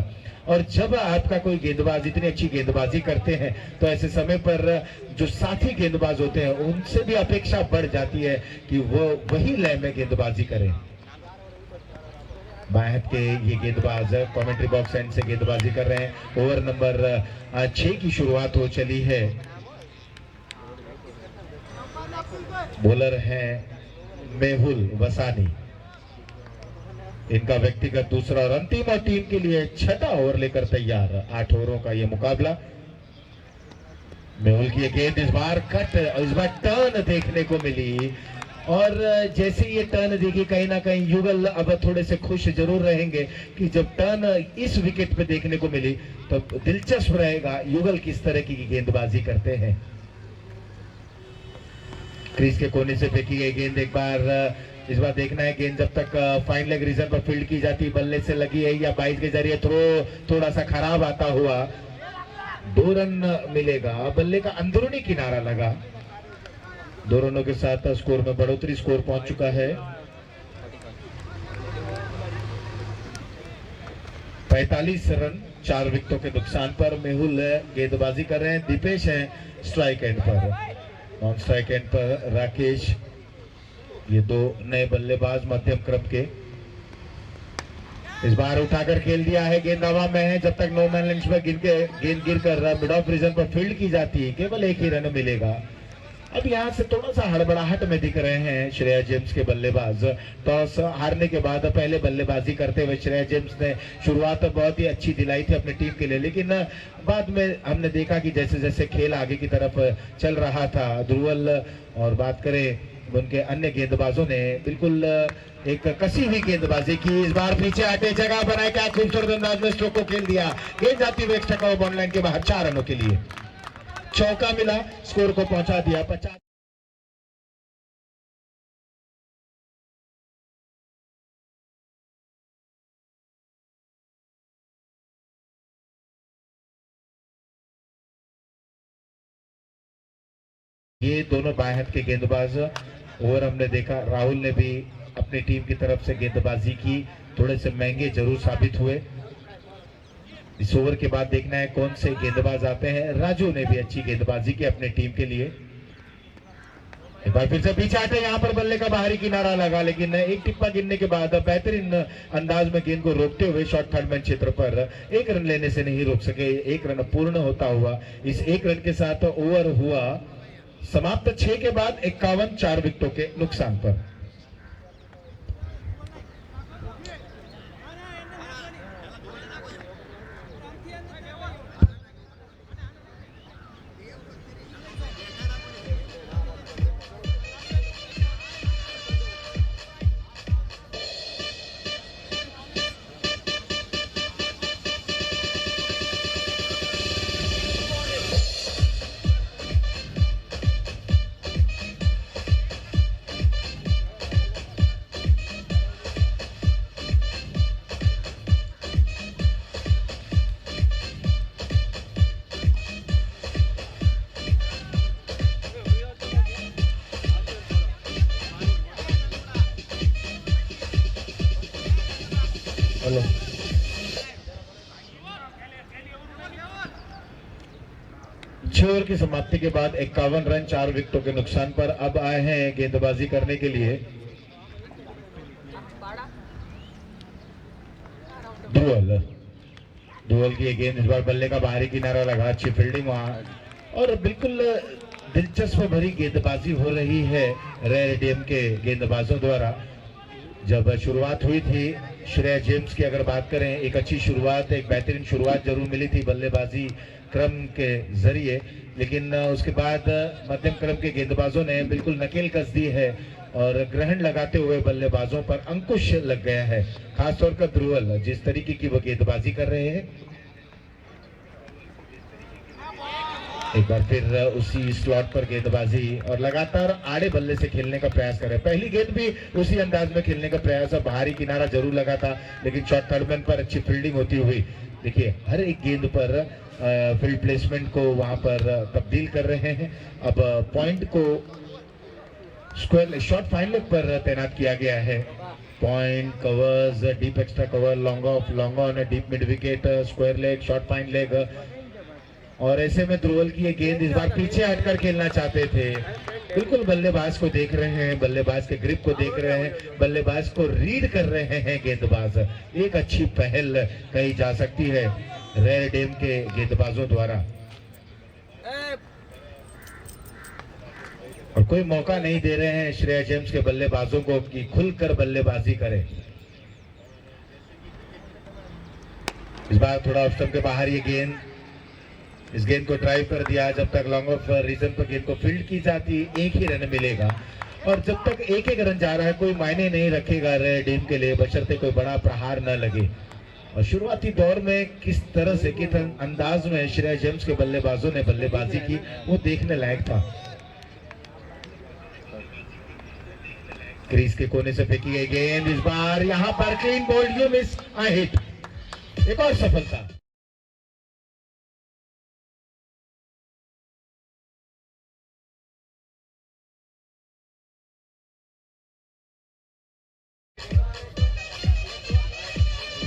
और जब आपका कोई गेंदबाज इतनी अच्छी गेंदबाजी करते हैं तो ऐसे समय पर जो साथी गेंदबाज होते हैं उनसे भी अपेक्षा बढ़ जाती है कि वो वही लय में गेंदबाजी करें। बाएं हाथ के ये गेंदबाज कमेंट्री बॉक्स एंड से गेंदबाजी कर रहे हैं। ओवर नंबर 6 की शुरुआत हो चली है। बॉलर हैं मेहुल वसानी, इनका व्यक्तिगत दूसरा और अंतिम और टीम के लिए 6वां ओवर लेकर तैयार। 8 ओवरों का ये मुकाबला। मेहुल की ये गेंद इस बार कट, इस बार टर्न देखने को मिली, और जैसे ये टर्न देखी कहीं ना कहीं युगल अब थोड़े से खुश जरूर रहेंगे कि जब टर्न इस विकेट पे देखने को मिली तो दिलचस्प रहेगा युगल किस तरह की गेंदबाजी करते हैं। क्रीज के कोने से फेंकी गई गेंद एक बार, इस बार देखना है गेंद जब तक फाइन लेग रीजन पर फील्ड की जाती बल्ले से लगी है या बाइट के जरिए थ्रो थोड़ा सा खराब आता हुआ 2 रन मिलेगा। बल्ले का अंदरूनी किनारा लगा। 2 रनों के साथ स्कोर में बढ़ोतरी, स्कोर पहुंच चुका है 45 रन 4 विकेटों के नुकसान पर। मेहुल गेंदबाजी कर रहे हैं, दीपेश हैं स्ट्राइक एंड पर, नॉन स्ट्राइक एंड पर राकेश। ये 2 नए बल्लेबाज मध्यम क्रम के। इस बार उठाकर खेल दिया है, गेंद हवा में है। जब तक नो मैन लैंड पर गेंद गिरकर मिड ऑफ रीजन पर फील्ड की जाती है केवल 1 ही रन मिलेगा। अब यहां से थोड़ा सा हड़बड़ाहट में दिख रहे हैं श्रेया जेम्स के बल्लेबाज। टॉस हारने के बाद पहले बल्लेबाजी करते हुए श्रेया जेम्स ने शुरुआत बहुत ही अच्छी दिलाई थी अपनी टीम के लिए, लेकिन बाद में हमने देखा कि जैसे जैसे खेल आगे की तरफ चल रहा था, ध्रुवल और बात करें उनके अन्य गेंदबाजों ने बिल्कुल एक कसी हुई गेंदबाजी की। इस बार पीछे हटे, जगह बनाए, क्या खूबसूरत अंदाज में स्ट्रोक को खेल दिया। गेंद जाती हुई एक्स्ट्रा कवर बॉल लाइन के बाहर 4 रनों के लिए। चौका मिला, स्कोर को पहुंचा दिया 50। ये दोनों बाएं हाथ के गेंदबाज। ओवर हमने देखा राहुल ने भी अपनी टीम की तरफ से गेंदबाजी की, थोड़े से महंगे जरूर साबित हुए। इस ओवर के बाद देखना है कौन से गेंदबाज आते हैं। राजू ने भी अच्छी गेंदबाजी की अपनी टीम के लिए। एक बार फिर से पीछे आते, यहाँ पर बल्ले का बाहरी किनारा लगा, लेकिन एक टिप्पा गिरने के बाद बेहतरीन अंदाज में गेंद को रोकते हुए शॉर्ट थर्ड मैन क्षेत्र पर 1 रन लेने से नहीं रोक सके। 1 रन पूर्ण होता हुआ इस 1 रन के साथ ओवर हुआ समाप्त 6 के बाद 51 4 विकेटों के नुकसान पर। 6 ओवर की समाप्ति के बाद 51 रन 4 विकेटों के नुकसान पर अब आए हैं गेंदबाजी करने के लिए ध्रुवल की गेंद इस बार बल्ले का बाहरी किनारा लगा, अच्छी फील्डिंग वहां और बिल्कुल दिलचस्प भरी गेंदबाजी हो रही है रेड डीएम के गेंदबाजों द्वारा। जब शुरुआत हुई थी श्रेया जेम्स की अगर बात करें, एक अच्छी शुरुआत, एक बेहतरीन शुरुआत जरूर मिली थी बल्लेबाजी क्रम के जरिए, लेकिन उसके बाद मध्यम क्रम के गेंदबाजों ने बिल्कुल नकेल कस दी है और ग्रहण लगाते हुए बल्लेबाजों पर अंकुश लग गया है। खासतौर पर ध्रुवल जिस तरीके की वो गेंदबाजी कर रहे हैं, एक बार फिर उसी स्लॉट पर गेंदबाजी और लगातार आड़े बल्ले से खेलने का प्रयास कर रहे हैं। पहली गेंद भी उसी अंदाज में खेलने का प्रयास, बाहरी किनारा जरूर लगा था लेकिन शॉर्ट थर्डमैन पर अच्छी फील्डिंग होती हुई। देखिए हर एक गेंद पर फील्ड प्लेसमेंट को वहां पर तब्दील कर रहे हैं। अब पॉइंट को स्क्वायर शॉर्ट फाइन लेग पर तैनात किया गया है। Point covers, deep extra cover, long off, long on, deep mid wicket, square leg, short fine leg. और ऐसे में ध्रुवल की ये गेंद इस बार पीछे हटकर खेलना चाहते थे। बिल्कुल बल्लेबाज को देख रहे हैं, बल्लेबाज के ग्रिप को देख रहे हैं, बल्लेबाज को रीड कर रहे हैं गेंदबाज। एक अच्छी पहल कही जा सकती है रेड डीएम के गेंदबाजों द्वारा और कोई मौका नहीं दे रहे हैं श्रेया जेम्स के बल्लेबाजों को कि खुलकर बल्लेबाजी करें। इस बार थोड़ा ऑफ स्टंप के बाहर ये गेंद, इस गेंद को ड्राइव कर दिया। जब तक लॉन्ग ऑफ रीजन पर गेंद को फील्ड की जाती एक ही रन मिलेगा और जब तक एक एक रन जा रहा है कोई मायने नहीं रखेगा रेड डीएम के लिए, बशर्ते कोई बड़ा प्रहार न लगे। और शुरुआती दौर में किस तरह से किस अंदाज में श्रेया जेम्स के बल्लेबाजों ने बल्लेबाजी की वो देखने लायक था। क्रीज के कोने से फेंकी गई गेंद, इस बार यहां पर clean bowled, you miss a hit, एक और सफलता।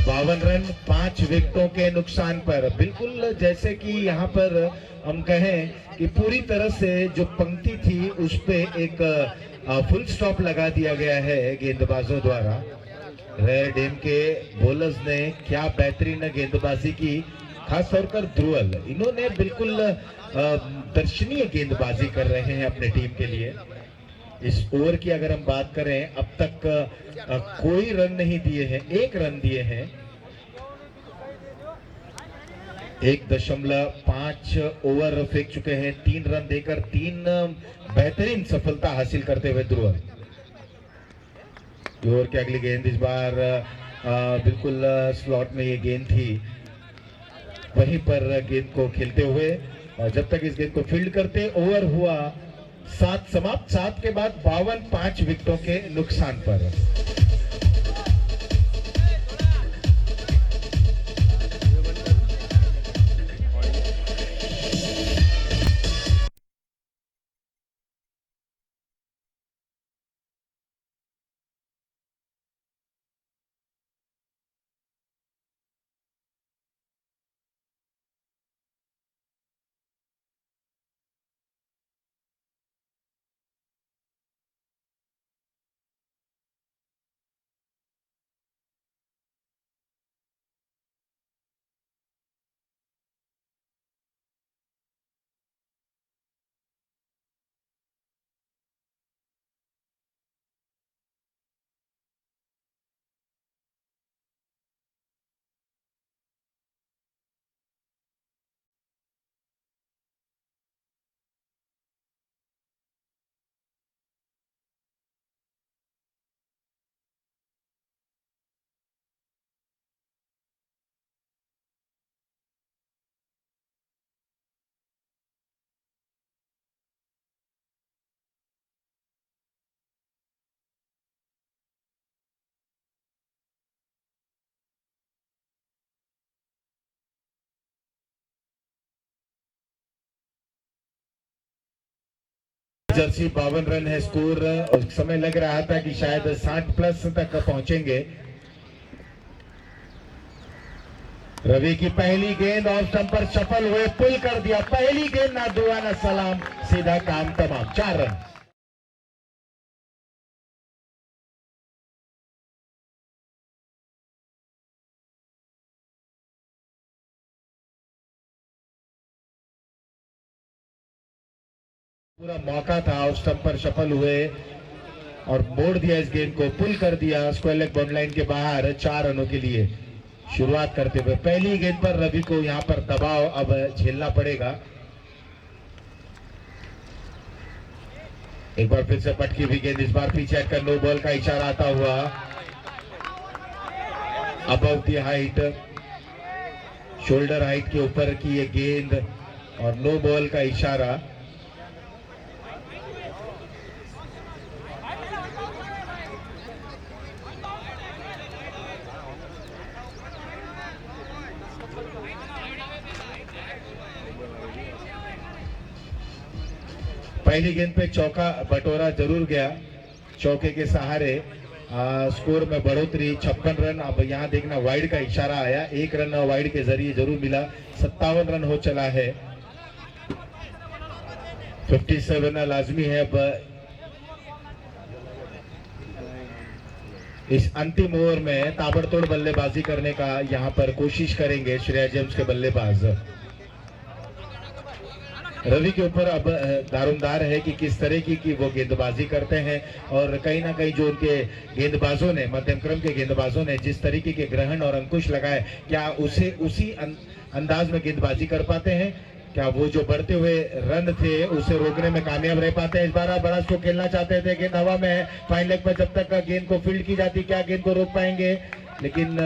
बावन रन 5 विकेटों के नुकसान पर, बिल्कुल जैसे कि यहाँ पर हम कहें कि पूरी तरह से जो पंक्ति थी उस पे एक फुल स्टॉप लगा दिया गया है गेंदबाजों द्वारा। रेड डीएम के बॉलर्स ने क्या बेहतरीन गेंदबाजी की, खासतौर पर ध्रुवल, इन्होंने बिल्कुल दर्शनीय गेंदबाजी कर रहे हैं अपने टीम के लिए। इस ओवर की अगर हम बात करें अब तक कोई रन नहीं दिए हैं, 1 रन दिए हैं। 1.5 ओवर फेंक चुके हैं, 3 रन देकर 3 बेहतरीन सफलता हासिल करते हुए ध्रुवल। ओवर की अगली गेंद इस बार बिल्कुल स्लॉट में ये गेंद थी, वहीं पर गेंद को खेलते हुए और जब तक इस गेंद को फील्ड करते ओवर हुआ 7 समाप्त, 7 के बाद 52 5 विकेटों के नुकसान पर। जर्सी 52 रन है स्कोर और समय लग रहा था कि शायद 60 प्लस तक पहुंचेंगे। रवि की पहली गेंद ऑफ स्टंप पर सफल हुए, पुल कर दिया। पहली गेंद ना दुआ ना सलाम, सीधा काम तमाम। 4 रन। पूरा मौका था, ऑफ स्टंप पर सफल हुए और मोड़ दिया इस गेंद को, पुल कर दिया स्क्वायर लेग बाउंड्री लाइन के बाहर। 4 रनों के लिए शुरुआत करते हुए पहली गेंद पर रवि को यहां पर दबाव अब झेलना पड़ेगा। एक बार फिर से पटकी हुई गेंद, इस बार पीछे हटकर नो बॉल का इशारा आता हुआ। Above the height, shoulder height के ऊपर की ये गेंद और नो बॉल का इशारा। पहली गेंद पे चौका बटोरा जरूर गया, चौके के सहारे स्कोर में बढ़ोतरी 56 रन। अब यहां देखना वाइड का इशारा आया, 1 रन वाइड के जरिए जरूर मिला। 57 रन हो चला है, 57 लाजमी है। अब इस अंतिम ओवर में ताबड़तोड़ बल्लेबाजी करने का यहां पर कोशिश करेंगे श्रेया जेम्स के बल्लेबाज। रवि के ऊपर अब दारोमदार है कि किस तरह की वो गेंदबाजी करते हैं, और कहीं ना कहीं जो उनके गेंदबाजों ने, मध्यम क्रम के गेंदबाजों ने जिस तरीके के ग्रहण और अंकुश लगाए, क्या उसे उसी अंदाज में गेंदबाजी कर पाते हैं? क्या वो जो बढ़ते हुए रन थे उसे रोकने में कामयाब रह पाते हैं? इस बार बड़ा स्ट्रोक खेलना चाहते थे, गेंद हवा में है, फाइन लेग पर जब तक गेंद को फील्ड की जाती, क्या गेंद को रोक पाएंगे? लेकिन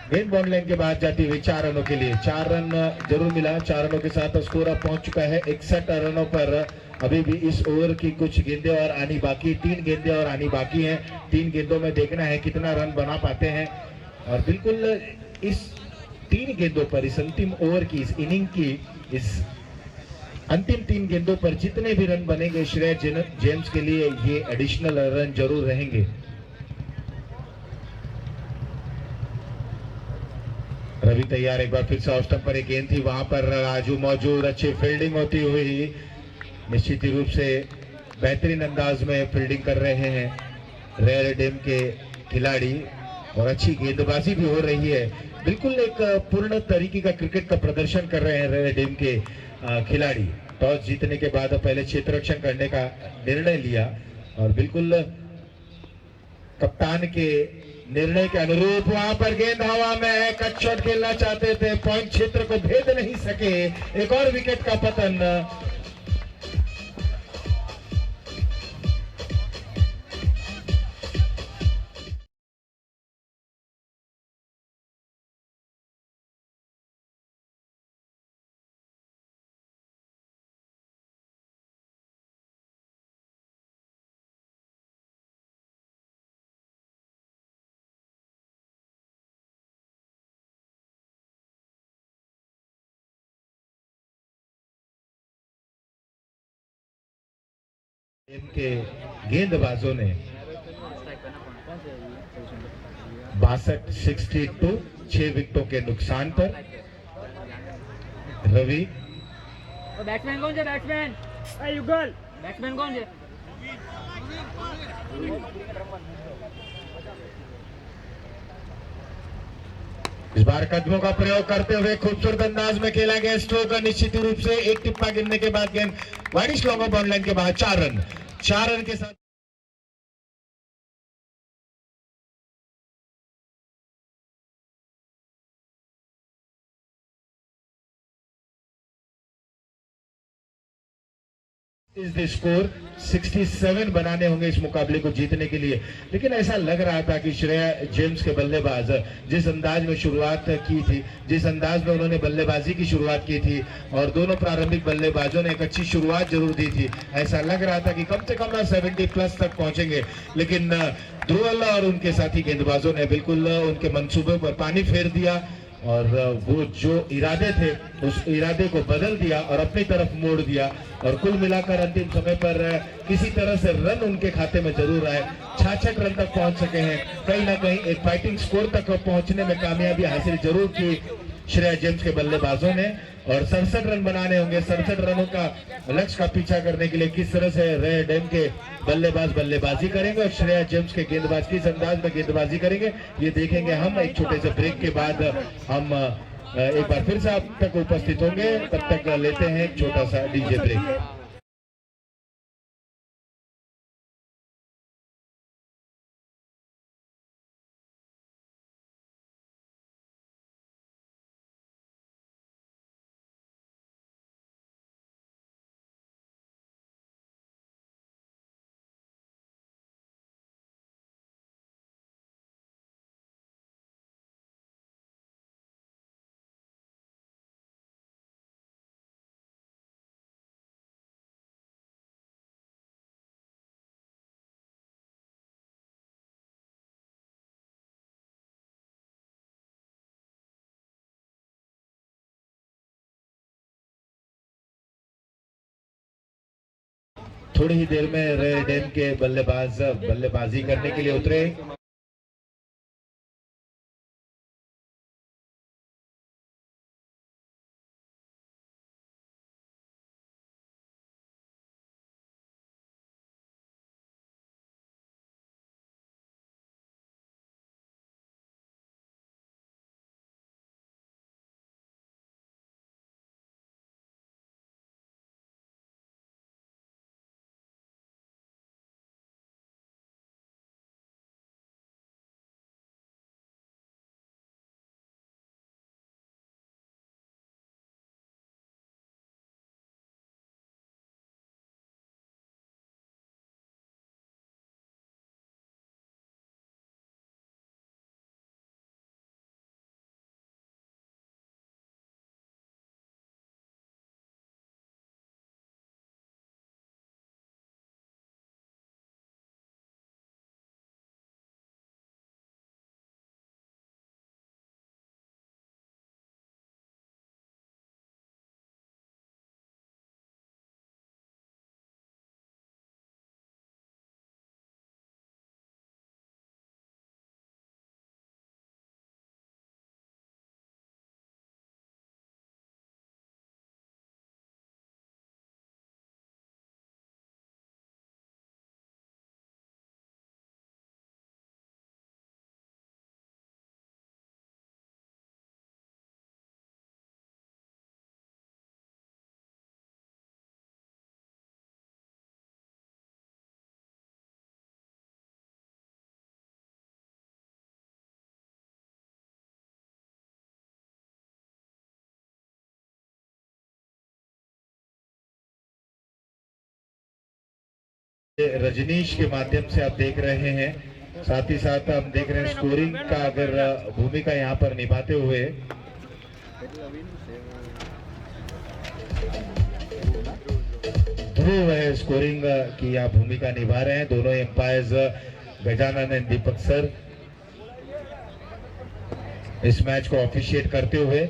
गेंद बाउंड्री लाइन के बाद जाती हुई 4 रनों के लिए 4 रन जरूर मिला। 4 रनों के साथ स्कोर अब पहुंच चुका है 61 रनों पर। अभी भी इस ओवर की कुछ गेंदें और आनी बाकी, 3 गेंदें और आनी बाकी हैं। 3 गेंदों में देखना है कितना रन बना पाते हैं। और बिल्कुल इस 3 गेंदों पर, इस अंतिम ओवर की, इस इनिंग की, इस अंतिम 3 गेंदों पर जितने भी रन बनेंगे श्रेया जेम्स के लिए ये एडिशनल रन जरूर रहेंगे। रवि तैयार, एक बार फिर से ऑफ स्टंप पर एक गेंद थी, वहां पर राजू मौजूद। अच्छी फील्डिंग होती हुई, निश्चित रूप से बेहतरीन अंदाज में फील्डिंग कर रहे हैं रेड डेम के खिलाड़ी, और अच्छी गेंदबाजी भी हो रही है। बिल्कुल एक पूर्ण तरीके का क्रिकेट का प्रदर्शन कर रहे हैं रेड डेम के खिलाड़ी। टॉस जीतने के बाद पहले क्षेत्र रक्षण करने का निर्णय लिया, और बिल्कुल कप्तान के निर्णय के अनुरूप वहां पर गेंद हवा में है, कट शॉट खेलना चाहते थे, पॉइंट क्षेत्र को भेद नहीं सके। एक और विकेट का पतन। इनके गेंदबाजों ने 62 6 विकेटों के नुकसान पर। रवि बैट्समैन कौन से? बैट्समैन युगल, बैट्समैन कौन से? इस बार कदमों का प्रयोग करते हुए खूबसूरत अंदाज में खेला गया स्ट्रोक, निश्चित रूप से एक टिप्पा गिरने के बाद गेंद वाइड स्लॉग बाउंड्री लाइन के बाद 4 रन। 4 रन के साथ इस स्कोर 67 बनाने होंगे इस मुकाबले को जीतने के लिए। लेकिन ऐसा लग रहा था कि श्रेया जेम्स के बल्लेबाज जिस अंदाज में शुरुआत की थी, जिस अंदाज में उन्होंने बल्लेबाजी की शुरुआत की थी, और दोनों प्रारंभिक बल्लेबाजों ने एक अच्छी शुरुआत जरूर दी थी, ऐसा लग रहा था कि कम से कम 70+ तक पहुंचेंगे। लेकिन ध्रुवल और उनके साथी गेंदबाजों ने बिल्कुल उनके मंसूबों पर पानी फेर दिया, और वो जो इरादे थे उस इरादे को बदल दिया और अपनी तरफ मोड़ दिया और कुल मिलाकर अंतिम समय पर किसी तरह से रन उनके खाते में जरूर आए। 66 रन तक पहुंच सके हैं, कहीं ना कहीं एक फाइटिंग स्कोर तक पहुंचने में कामयाबी हासिल जरूर की श्रेया जेम्स के बल्लेबाजों ने और 67 रन बनाने होंगे। 67 रनों का लक्ष्य का पीछा करने के लिए किस तरह से रॉयल डेम के बल्लेबाज बल्लेबाजी करेंगे और श्रेया जेम्स के गेंदबाज किस अंदाज में गेंदबाजी करेंगे, ये देखेंगे हम एक छोटे से ब्रेक के बाद। हम एक बार फिर से आप तक उपस्थित होंगे, तब तक लेते हैं एक छोटा सा डीजे ब्रेक। थोड़ी ही देर में रॉयल डेम के बल्लेबाज बल्लेबाजी करने के लिए उतरे। रजनीश के माध्यम से आप देख रहे हैं, साथ ही साथ हम देख रहे हैं स्कोरिंग का अगर भूमिका यहाँ पर निभाते हुए ध्रुव है, स्कोरिंग की यहाँ भूमिका निभा रहे हैं दोनों umpires Gajanan and Deepak sir इस मैच को ऑफिशिएट करते हुए।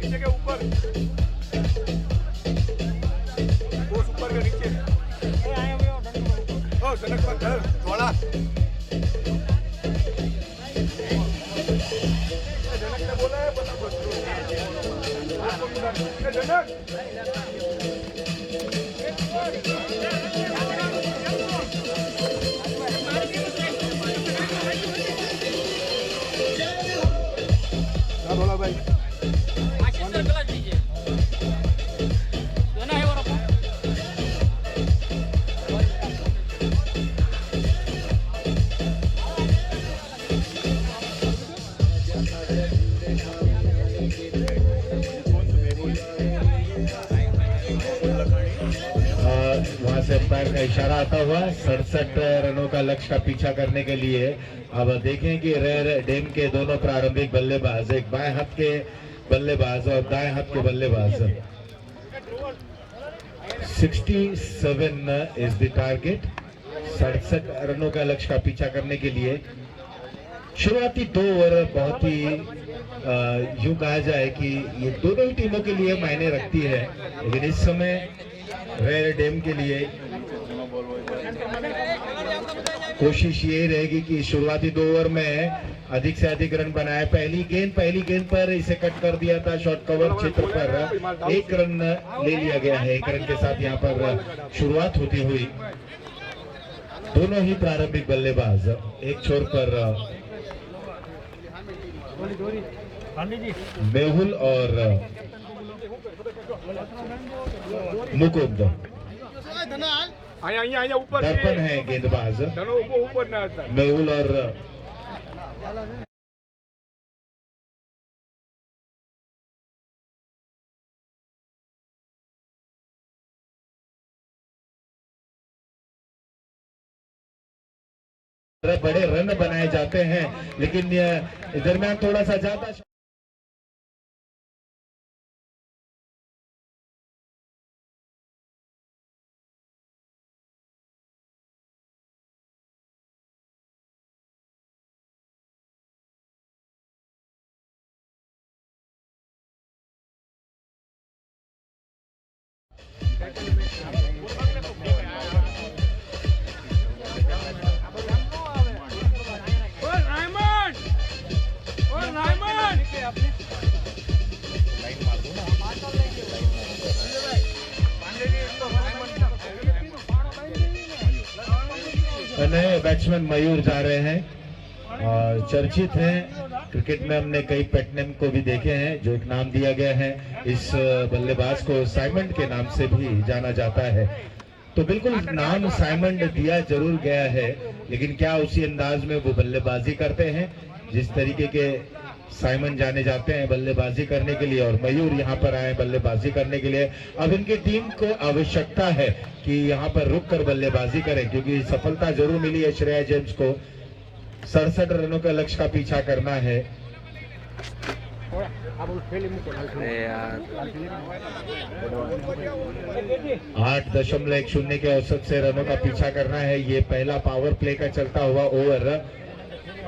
नीचे के ऊपर ऊपर के नीचे जनक पत्थर थोड़ा जनक ने बोला है जनक बोला भाई वहां से अंपायर का इशारा आता हुआ 67 रनों का लक्ष्य का पीछा करने के लिए। अब देखें कि रेयर डेम के दोनों प्रारंभिक बल्लेबाज, एक बाएं हाथ के बल्लेबाज और दाएं हाथ के बल्लेबाज। 67 इज द टारगेट, 67 रनों का लक्ष्य का पीछा करने के लिए। शुरुआती 2 ओवर बहुत ही यूं कहा जाए कि ये दोनों ही टीमों के लिए मायने रखती है, लेकिन इस समय रेयर डेम के लिए कोशिश ये रहेगी कि शुरुआती 2 ओवर में अधिक से अधिक रन बनाए। पहली गेंद पर इसे कट कर दिया था शॉर्ट कवर क्षेत्र पर, 1 रन ले लिया गया है। 1 रन के साथ यहाँ पर शुरुआत होती हुई। दोनों ही प्रारंभिक बल्लेबाज एक छोर पर मेहुल और मुकुंद। दर्पण है गेंदबाज मेहुल और बड़े रन बनाए जाते हैं, लेकिन दरमियान थोड़ा सा ज्यादा नए बैट्समैन मयूर जा रहे हैं और चर्चित हैं क्रिकेट में। हमने कई पेटनेम को भी देखे हैं, जो एक नाम दिया गया है। इस बल्लेबाज को साइमंड के नाम से भी जाना जाता है। तो बिल्कुल नाम साइमंड दिया जरूर गया है, लेकिन क्या उसी अंदाज में वो बल्लेबाजी करते हैं जिस तरीके के साइमन जाने जाते हैं बल्लेबाजी करने के लिए, और मयूर यहाँ पर आए बल्लेबाजी करने के लिए। अब इनकी टीम को आवश्यकता है कि यहाँ पर रुक कर बल्लेबाजी करें, क्योंकि सफलता जरूर मिली है श्रेया जेम्स को। 67 रनों का लक्ष्य का पीछा करना है। 8.10 के औसत से रनों का पीछा करना है। ये पहला पावर प्ले का चलता हुआ ओवर।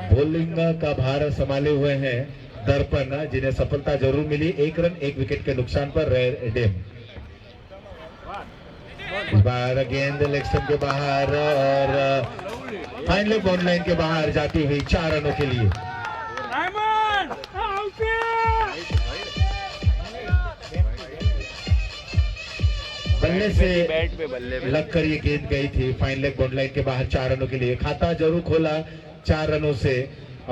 बॉलिंग का भार संभाले हुए हैं दर्पण, जिन्हें सफलता जरूर मिली। 1 रन 1 विकेट के नुकसान पर रेयर डेम। इस बार गेंद लेग स्टंप के बाहर और फाइन लेग बॉल लाइन के बाहर जाती हुई 4 रनों के लिए। बल्ले से लगकर ये गेंद गई थी फाइन लेग बॉल लाइन के बाहर 4 रनों के लिए। खाता जरूर खोला 4 रनों से।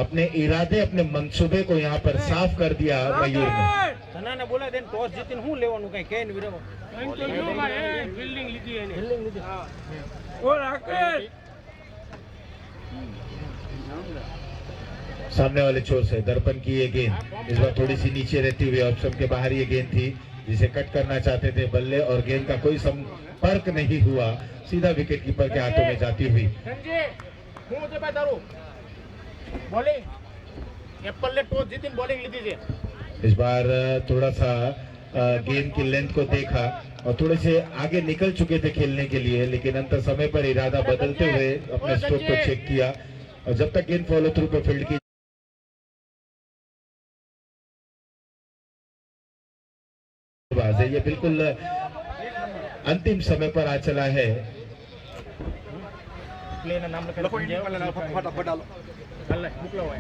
अपने इरादे, अपने मंसूबे को यहाँ पर साफ कर दिया मयूर ने। ने बोला देन टॉस जीतीन हूं लेવાનું કઈ કે ન વિરો તો જો ભાઈ ફિલ્ડિંગ લીધી એને ફિલ્ડિંગ લીધી ઓ રાકેશ सामने वाले छोर से दर्पण की ये गेंद इस बार थोड़ी सी नीचे रहती हुई ऑप्शन के बाहर ये गेंद थी, जिसे कट करना चाहते थे बल्ले, और गेंद का कोई संपर्क नहीं हुआ, सीधा विकेट कीपर के हाथों में जाती हुई। હું તે ભાઈ તારું બોલિંગ એપલ ને ટોસ જીતીને બોલિંગ લીધી છે। इस बार थोड़ा सा गेंद की लेंथ को देखा और थोड़े से आगे निकल चुके थे खेलने के लिए, लेकिन अंत समय पर इरादा बदलते हुए अपने स्ट्रोक को चेक किया, और जब तक गेंद फॉलो थ्रू पे फील्ड की बात है, ये बिल्कुल अंतिम समय पर आ चला है।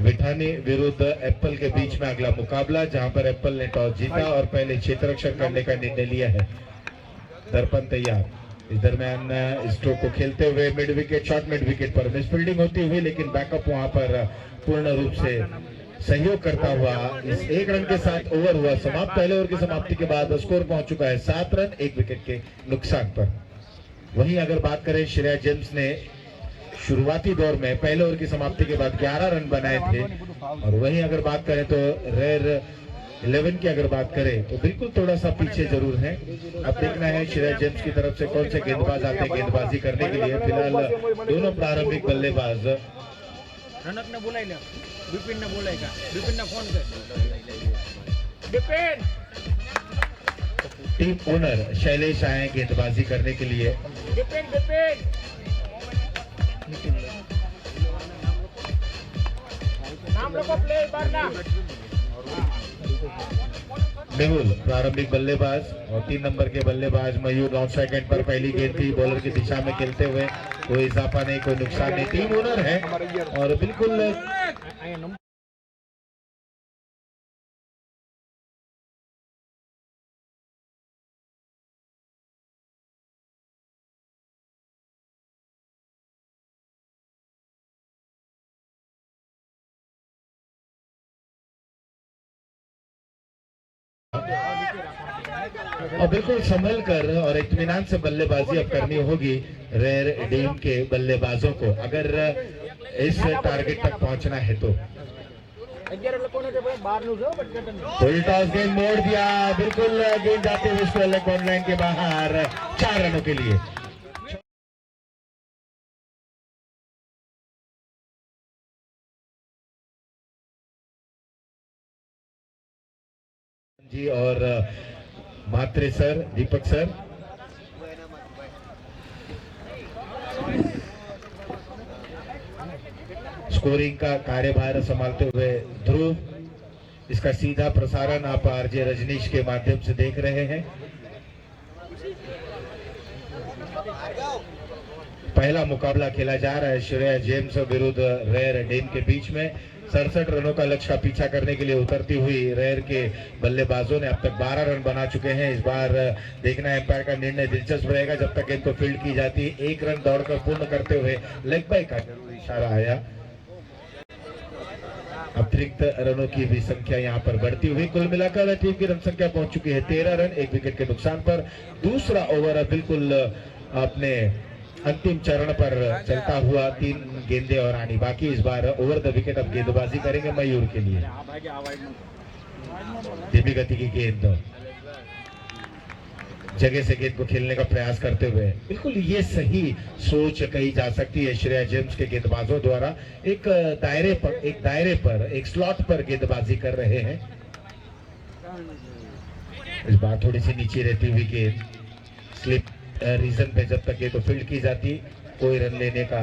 विठानी विरुद्ध एप्पल के बीच में अगला मुकाबला, जहां पर एप्पल ने टॉस जीता और पहले क्षेत्ररक्षण करने का निर्णय लिया है। दर्पण तैयार। इस दरमियान स्ट्रोक को खेलते हुए mid wicket, short mid wicket पर मिस फील्डिंग होती हुई, लेकिन बैकअप वहां पर पूर्ण रूप से सहयोग करता हुआ इस 1 रन के साथ ओवर हुआ समाप्त। पहले ओवर की समाप्ति के बाद स्कोर पहुंच चुका है 7 रन 1 विकेट के नुकसान पर। वहीं अगर बात करें, श्रेया जेम्स ने शुरुआती दौर में पहले ओवर की समाप्ति के बाद 11 रन बनाए थे, और वहीं अगर बात करें तो रेयर 11 की अगर बात करें तो बिल्कुल थोड़ा सा पीछे जरूर है। अब देखना है श्रेया जेम्स की तरफ से कौन से गेंदबाज आते हैं गेंदबाजी करने के लिए। फिलहाल दोनों प्रारंभिक बल्लेबाज रनक ने बोलाई ले, विपिन ने बोलाई का, विपिन ने फोन कर, विपिन टीम ओनर शैलेश आए गेंदबाजी करने के लिए। विपिन विपिन नाम लोगों प्ले बारना मेहुल प्रारंभिक बल्लेबाज और 3 नंबर के बल्लेबाज मयूर आउट सेकंड पर पहली गेंद थी बॉलर की दिशा में खेलते हुए। कोई इजाफा नहीं, कोई नुकसान नहीं। टीम ओनर है और बिल्कुल और बिल्कुल संभल कर और इत्मीनान से बल्लेबाजी अब करनी होगी रेयर डीम के बल्लेबाजों को अगर इस टारगेट तक पहुंचना है तो। फुल टॉस गेंद मोड़ दिया, बिल्कुल गेंद जाते हुए स्क्वायर लाइन के बाहर 4 रनों के लिए। जी और मात्रे सर, दीपक सर, स्कोरिंग का कार्यभार संभालते हुए ध्रुव। इसका सीधा प्रसारण आप आरजे रजनीश के माध्यम से देख रहे हैं। पहला मुकाबला खेला जा रहा है श्रेया जेम्स विरुद्ध रेयर डीम के बीच में। 67 रनों का लक्ष्य का पीछा करने के लिए उतरती हुई रेयर के बल्लेबाजों ने अब तक 12 रन बना चुके हैं। इस बार देखना एम्पायर का निर्णय दिलचस्प रहेगा। जब तक गेंद को फील्ड की जाती है 1 रन दौड़कर पूर्ण करते हुए लेग बाय का इशारा आया। अतिरिक्त रनों की भी संख्या यहां पर बढ़ती हुई। कुल मिलाकर टीम की रन संख्या पहुंच चुकी है 13 रन 1 विकेट के नुकसान पर। दूसरा ओवर बिल्कुल अपने अंतिम चरण पर चलता हुआ। 3 गेंदें और आनी बाकी। इस बार ओवर द विकेट अब गेंदबाजी करेंगे मयूर के लिए। धीमी गति की गेंद, जगह से गेंद को खेलने का प्रयास करते हुए बिल्कुल ये सही सोच कही जा सकती है श्रेया जेम्स के गेंदबाजों द्वारा। एक दायरे पर एक स्लॉट पर गेंदबाजी कर रहे हैं। इस बार थोड़ी सी नीचे रहती हुई गेंद स्लिप रीजन पे जब तक ये तो फील्ड की जाती कोई रन लेने का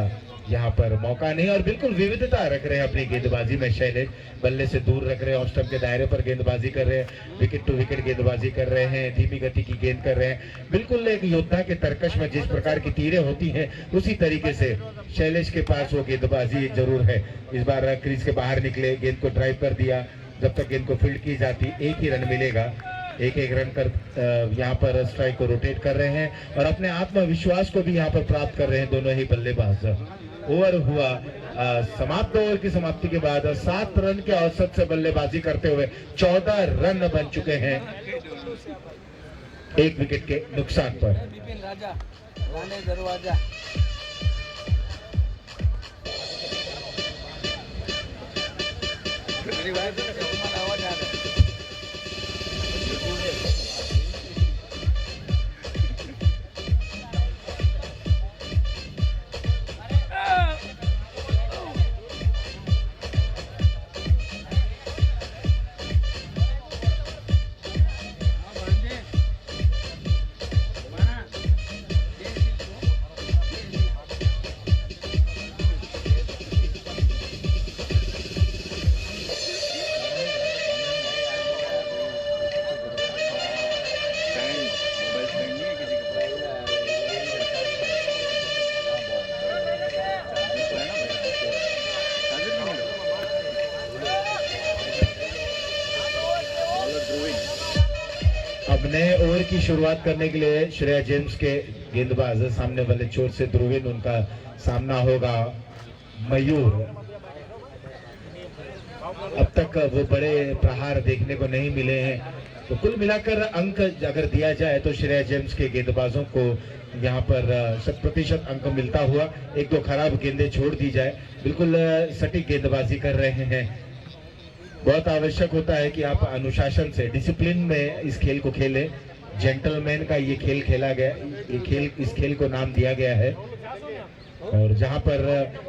यहाँ पर मौका नहीं। और बिल्कुल विविधता रख रहे हैं अपनी गेंदबाजी में शैलेश। बल्ले से दूर रख रहे हैं, ऑफ स्टंप के दायरे पर गेंदबाजी कर रहे हैं, विकेट टू विकेट गेंदबाजी कर रहे हैं, धीमी गति की गेंद कर रहे हैं। बिल्कुल एक योद्धा के तरकश में जिस प्रकार की तीरें होती हैं उसी तरीके से शैलेश के पास वो गेंदबाजी जरूर है। इस बार क्रीज के बाहर निकले, गेंद को ड्राइव कर दिया। जब तक गेंद को फील्ड की जाती 1 ही रन मिलेगा। एक रन कर यहाँ पर स्ट्राइक को रोटेट कर रहे हैं और अपने आत्मविश्वास को भी यहाँ पर प्राप्त कर रहे हैं दोनों ही बल्लेबाज। ओवर हुआ समाप्त। ओवर की समाप्ति के बाद 7 रन के औसत से बल्लेबाजी करते हुए 14 रन बन चुके हैं 1 विकेट के नुकसान पर। अब नए ओवर की शुरुआत करने के लिए श्रेया जेम्स के गेंदबाज सामने वाले चोट से ध्रुवीन, उनका सामना होगा मयूर। अब तक वो बड़े प्रहार देखने को नहीं मिले हैं, तो कुल मिलाकर अंक अगर दिया जाए तो श्रेया जेम्स के गेंदबाजों को यहाँ पर 100% अंक मिलता हुआ। 1-2 खराब गेंदें छोड़ दी जाए, बिल्कुल सटीक गेंदबाजी कर रहे हैं बहुत आवश्यक होता है कि आप अनुशासन से, डिसिप्लिन में इस खेल को खेलें। जेंटलमैन का ये खेल खेला गया, इस खेल को नाम दिया गया है। और जहां पर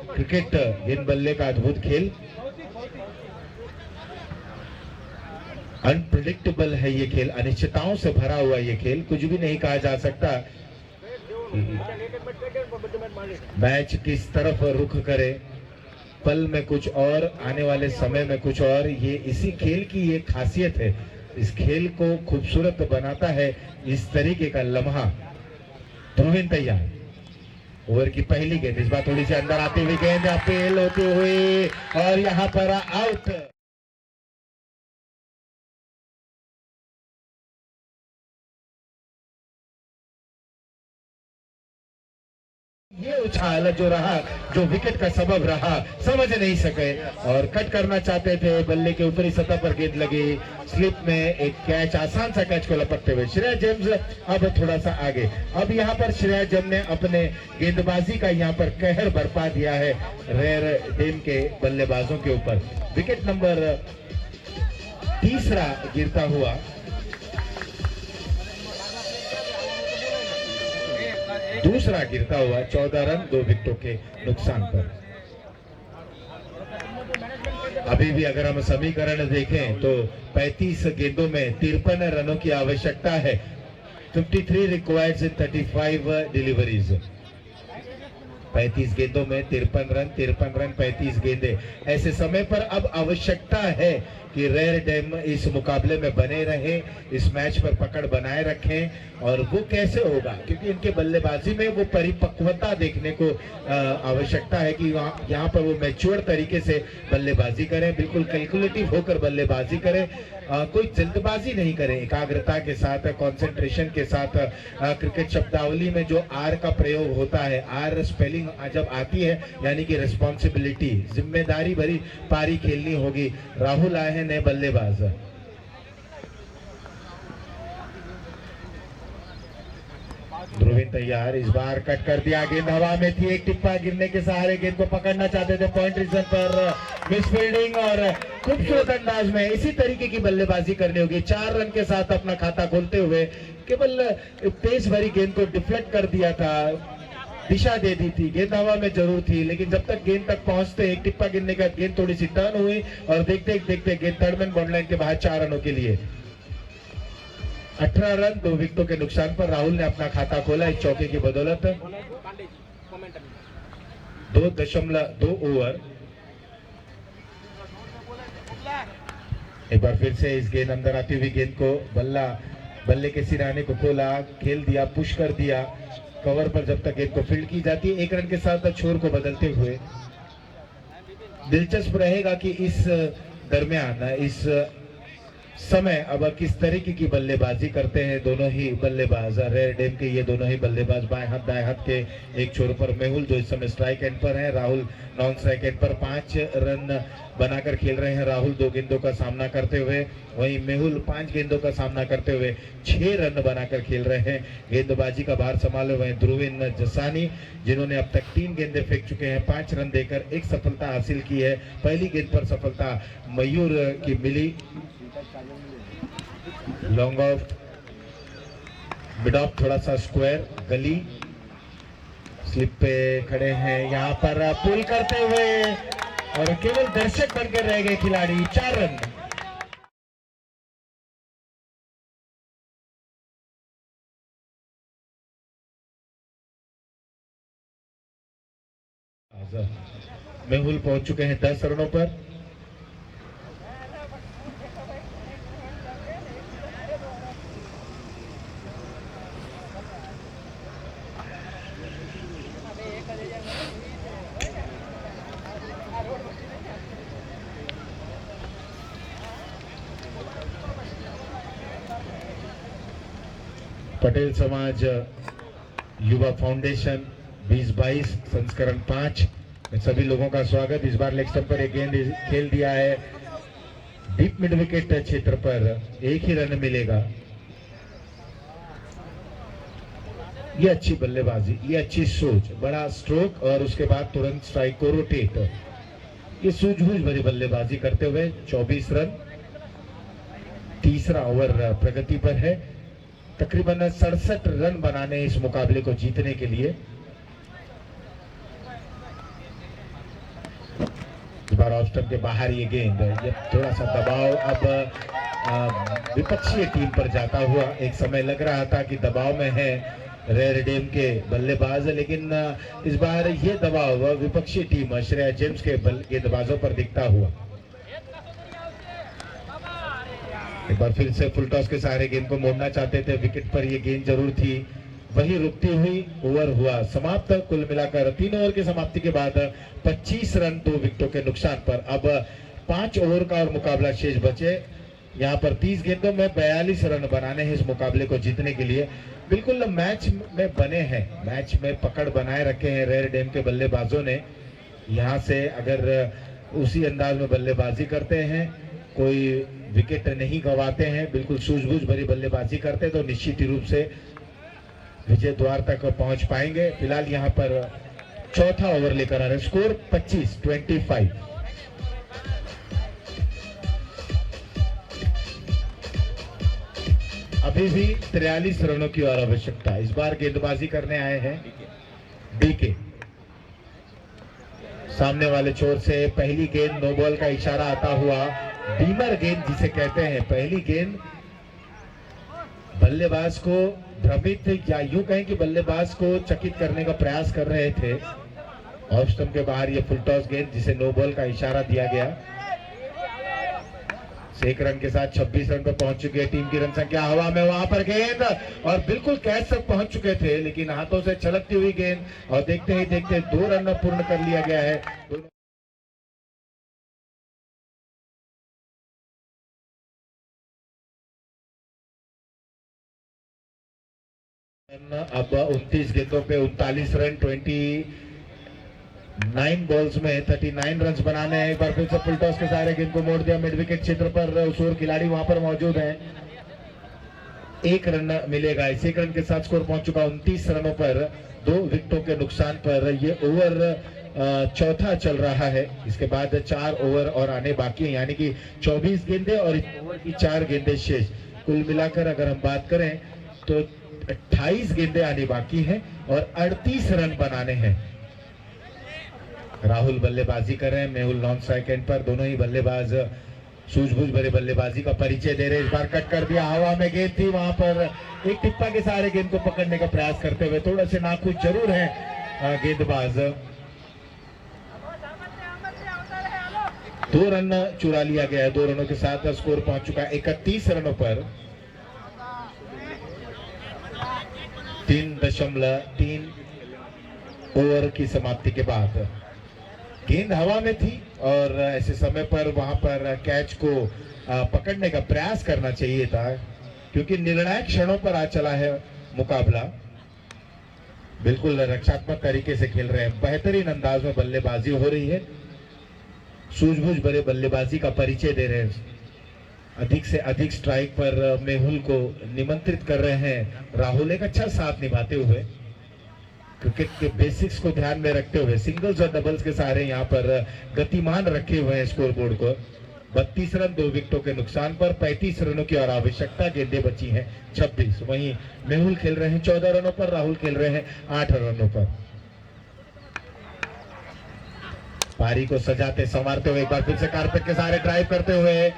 क्रिकेट गेंद बल्ले का अद्भुत खेल, अनप्रिडिक्टेबल है ये खेल, अनिश्चितताओं से भरा हुआ ये खेल, कुछ भी नहीं कहा जा सकता मैच किस तरफ रुख करे, पल में कुछ और, आने वाले समय में कुछ और। ये इसी खेल की ये खासियत है, इस खेल को खूबसूरत बनाता है इस तरीके का लम्हा। ध्रुवीन तैयार, ओवर की पहली गेंद, इस बार थोड़ी सी अंदर आती हुई गेंद अपील होती हुई और यहाँ पर आउट। ये उछाल जो रहा, जो विकेट का सबब रहा, समझ नहीं सके और कट करना चाहते थे। बल्ले के ऊपरी सतह पर गेंद लगी, स्लिप में एक कैच, आसान सा कैच को लपकते हुए श्रेया जेम्स अब थोड़ा सा आगे। अब यहाँ पर श्रेया जेम्स ने अपने गेंदबाजी का यहाँ पर कहर बरपा दिया है रेयर डेम के बल्लेबाजों के ऊपर। विकेट नंबर 3 गिरता हुआ, दूसरा गिरता हुआ 14 रन 2 विकेटों के नुकसान पर। अभी भी अगर हम समीकरण देखें तो 35 गेंदों में 53 रनों की आवश्यकता है। 53 रिक्वायर्ड इन 35 डिलीवरीज। 35 गेंदों में 53 रन, 35 गेंदें। ऐसे समय पर अब आवश्यकता है कि रेयर डेम इस मुकाबले में बने रहे, इस मैच पर पकड़ बनाए रखें। और वो कैसे होगा, क्योंकि इनके बल्लेबाजी में वो परिपक्वता देखने को आवश्यकता है कि यहाँ पर वो मैच्योर तरीके से बल्लेबाजी करें, बिल्कुल कैलकुलेटिव होकर बल्लेबाजी करें, कोई जल्दबाजी नहीं करें, एकाग्रता के साथ, कंसंट्रेशन के साथ। क्रिकेट शब्दावली में जो आर का प्रयोग होता है, आर स्पेलिंग जब आती है यानी कि रिस्पॉन्सिबिलिटी, जिम्मेदारी भरी पारी खेलनी होगी। राहुल आए हैं नए बल्लेबाज। ध्रुवीन तैयार, इस बार कट कर दिया, गेंद हवा में थी, एक टिप्पा गिरने के सहारे गेंद को पकड़ना चाहते थे, पॉइंट रीजन पर मिस फील्डिंग और खूबसूरत अंदाज में इसी तरीके की बल्लेबाजी करनी होगी। 4 रन के साथ अपना खाता खोलते हुए केवल तेज भरी गेंद को डिफ्लेक्ट कर दिया था, दिशा दे दी थी, गेंद हवा में जरूर थी, लेकिन जब तक गेंद तक पहुंचते एक टिप्पा गिरने के बाद गेंद थोड़ी सी टर्न हुई और देखते देखते गेंद थर्ड मैन बाउंड्री लाइन के बाहर 4 रनों के लिए। 18 रन 2 विकेटों के नुकसान पर राहुल ने अपना खाता खोला इस चौके की बदौलत। 2.2 ओवर। एक बार फिर से इस गेंद अंदर आती हुई गेंद को बल्ले के सिराने को खोला, खेल दिया, पुश कर दिया कवर पर। जब तक गेंद को फील्ड की जाती है 1 रन के साथ छोर को बदलते हुए। दिलचस्प रहेगा कि इस दरमियान, इस समय अब किस तरीके की बल्लेबाजी करते हैं दोनों ही बल्लेबाज। रेयर डेम के ये दोनों ही बल्लेबाज बाएं हाथ दाएं हाथ के। एक छोर पर मेहुल जो इस समय स्ट्राइक एंड पर है, राहुल नॉन स्ट्राइक एंड पर। 5 रन बनाकर खेल रहे हैं राहुल 2 गेंदों का सामना करते हुए, वहीं मेहुल 5 गेंदों का सामना करते हुए 6 रन बनाकर खेल रहे हैं। गेंदबाजी का भार संभाले हुए ध्रुवीन जसानी, जिन्होंने अब तक 3 गेंदें फेंक चुके हैं, 5 रन देकर 1 सफलता हासिल की है। पहली गेंद पर सफलता मयूर की मिली, लॉन्ग ऑफ, मिड ऑफ, थोड़ा सा स्क्वायर, गली, स्लिप पे खड़े हैं यहाँ पर पुल करते हुए और केवल दर्शक बनकर रह गए खिलाड़ी। 4 रन। मेहुल पहुंच चुके हैं 10 रनों पर। पटेल समाज युवा फाउंडेशन 2022 संस्करण 5 में सभी लोगों का स्वागत। इस बार लेग स्टंप पर एक गेंद खेल दिया है, डीप मिड विकेट क्षेत्र पर 1 ही रन मिलेगा। ये अच्छी बल्लेबाजी, ये अच्छी सोच, बड़ा स्ट्रोक और उसके बाद तुरंत स्ट्राइक को रोटेट। ये सूझबूझ भरी बल्लेबाजी करते हुए 24 रन। तीसरा ओवर प्रगति पर है। तकरीबन 67 रन बनाने इस मुकाबले को जीतने के लिए। इस बार ऑफ स्टंप के बाहर ये गेंद, ये थोड़ा सा दबाव अब विपक्षी टीम पर जाता हुआ। एक समय लग रहा था कि दबाव में है रेयर डेम के बल्लेबाज, लेकिन इस बार ये दबाव विपक्षी टीम श्रेया जेम्स के गेंदबाजों पर दिखता हुआ। एक बार फिर से फुल टॉस के सहारे गेंद को मोड़ना चाहते थे, विकेट पर ये गेंद जरूर थी, वही रुकती हुई ओवर हुआ समाप्त। कुल मिलाकर 3 ओवर की समाप्ति के बाद 25 रन 2 विकेटों के नुकसान पर। अब 5 ओवर का और मुकाबला शेष बचे। यहाँ पर 30 गेंदों में 42 रन बनाने हैं इस मुकाबले को जीतने के लिए। बिल्कुल मैच में बने हैं, मैच में पकड़ बनाए रखे हैं रेयर डेम के बल्लेबाजों ने। यहाँ से अगर उसी अंदाज में बल्लेबाजी करते हैं, कोई विकेट नहीं गंवाते हैं, बिल्कुल सूझबूझ भरी बल्लेबाजी करते हैं, तो निश्चित रूप से विजय द्वार तक पहुंच पाएंगे। फिलहाल यहाँ पर चौथा ओवर लेकर आ रहे, स्कोर 25-25। अभी भी 43 रनों की और आवश्यकता। इस बार गेंदबाजी करने आए हैं डीके। सामने वाले छोर से पहली गेंद, नो बॉल का इशारा आता हुआ, बीमर गेंद जिसे कहते हैं। पहली गेंद बल्लेबाज को भ्रमित, या यूं कहें कि बल्लेबाज को चकित करने का प्रयास कर रहे थे। ऑफ स्टंप के बाहर ये फुल टॉस गेंद जिसे नो बॉल का इशारा दिया गया। 1 रन के साथ 26 रन पर पहुंच चुकी है टीम की रन संख्या। हवा में वहां पर गेंद और बिल्कुल कैच तक पहुंच चुके थे, लेकिन हाथों से छलकती हुई गेंद, और देखते ही देखते 2 रन पूर्ण कर लिया गया है। अब 29 गेंदों पे 39 रन, 29 बॉल्स में 39 रन बनाने हैं। एक बार फिर से फुल टॉस के सहारे गेंद को मोड़ दिया मिड विकेट क्षेत्र पर। उस ओर खिलाड़ी वहां पर मौजूद है। 1 रन मिलेगा। इस 1 रन के साथ स्कोर पहुंच चुका 29 रनों पर 2 विकेटों के नुकसान पर। ये ओवर चौथा चल रहा है। इसके बाद 4 ओवर और आने बाकी है, यानी कि 24 गेंदें और ओवर की 4 गेंदें शेष। कुल मिलाकर अगर हम बात करें तो 28 गेंदें आनी बाकी हैं और 38 रन बनाने हैं। राहुल बल्लेबाजी कर रहे हैं, मेहुल नॉन स्ट्राइक एंड पर। दोनों ही बल्लेबाज सूझबूझ भरे बल्लेबाजी का परिचय दे रहे हैं। इस बार कट कर दिया, हवा में गेंद थी, वहां पर एक टिप्पा के सहारे गेंद को पकड़ने का प्रयास करते हुए थोड़ा से नाखुश जरूर है गेंदबाज। 2 रन चुरा लिया गया है। 2 रनों के साथ स्कोर पहुंच चुका है 31 रनों पर। 3.3 ओवर की समाप्ति के बाद गेंद हवा में थी और ऐसे समय पर वहां पर कैच को पकड़ने का प्रयास करना चाहिए था, क्योंकि निर्णायक क्षणों पर आ चला है मुकाबला। बिल्कुल रक्षात्मक तरीके से खेल रहे हैं, बेहतरीन अंदाज में बल्लेबाजी हो रही है, सूझबूझ भरे बल्लेबाजी का परिचय दे रहे हैं। अधिक से अधिक स्ट्राइक पर मेहुल को निमंत्रित कर रहे हैं राहुल, एक अच्छा साथ निभाते हुए, क्रिकेट के बेसिक्स को ध्यान में रखते हुए। सिंगल्स और डबल्स के सहारे यहाँ पर गतिमान रखे हुए हैं स्कोर बोर्ड को। 32 रन 2 विकेटों के नुकसान पर। 35 रनों की और आवश्यकता, गेंदें बची हैं 26। वहीं मेहुल खेल रहे हैं 14 रनों पर, राहुल खेल रहे हैं 8 रनों पर। पारी को सजाते संवारते हुए एक बार फिर से कारपेट के सहारे ड्राइव करते हुए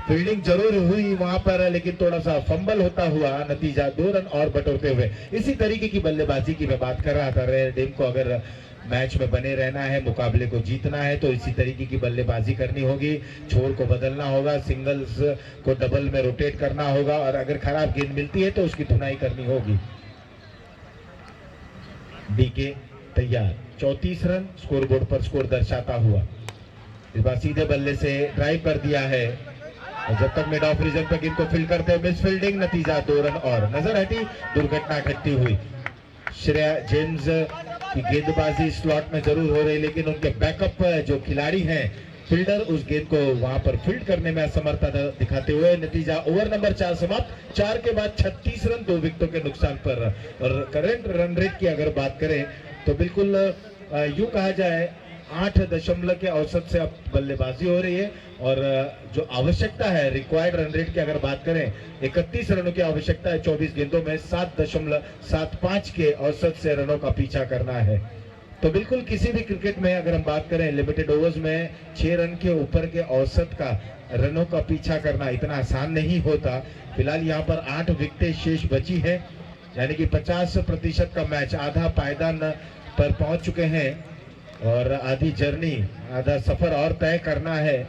फील्डिंग जरूर हुई वहां पर, लेकिन थोड़ा सा फंबल होता हुआ नतीजा 2 रन और बटोरते हुए। इसी तरीके की बल्लेबाजी की मैं बात कर रहा था। रेयर डेम को अगर मैच में बने रहना है, मुकाबले को जीतना है, तो इसी तरीके की बल्लेबाजी करनी होगी। छोर को बदलना होगा, सिंगल्स को डबल में रोटेट करना होगा, और अगर खराब गेंद मिलती है तो उसकी धुनाई करनी होगी। डीके तैयार। 34 रन स्कोर बोर्ड पर स्कोर दर्शाता हुआ। इस बार सीधे बल्ले से ड्राइव कर दिया है, और जब तक मिड ऑफ रीजन तक इनको फील्ड करते हुए मिस फील्डिंग, नतीजा 2 रन और। नजर हटी, दुर्घटना घटती हुई। श्रेया जेम्स की गेंदबाजी स्लॉट में जरूर हो रही, लेकिन उनके बैकअप जो खिलाड़ी हैं फील्डर, उस गेंद को वहां पर फील्ड करने में असमर्थता दिखाते हुए नतीजा ओवर नंबर 4 समाप्त। 4 के बाद 36 रन 2 विकेटों के नुकसान पर। और करंट रन रेट की अगर बात करें तो बिल्कुल यूं कहा जाए 8 दशमलव के औसत से अब बल्लेबाजी हो रही है और जो आवश्यकता है रिक्वायर्ड रन रेट की अगर बात करें 31 रनों की आवश्यकता है 24 गेंदों में 7.75 के औसत से रनों का पीछा करना है। तो बिल्कुल किसी भी क्रिकेट में अगर हम बात करें लिमिटेड ओवर्स में 6 रन के ऊपर के औसत का रनों का पीछा करना इतना आसान नहीं होता। फिलहाल यहाँ पर 8 विकेटें शेष बची है, यानी कि 50% का मैच आधा पायदान पर पहुंच चुके हैं और आधी जर्नी आधा सफर और तय करना है।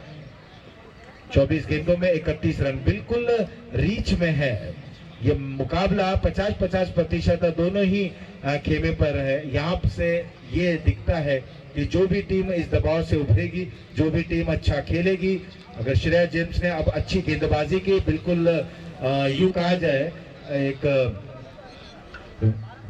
24 गेंदों में 31 रन बिल्कुल रीच में है। ये मुकाबला 50-50% दोनों ही खेमे पर है। यहाँ से ये दिखता है कि जो भी टीम इस दबाव से उभरेगी, जो भी टीम अच्छा खेलेगी, अगर श्रेया जेम्स ने अब अच्छी गेंदबाजी की, बिल्कुल यूं कहा जाए एक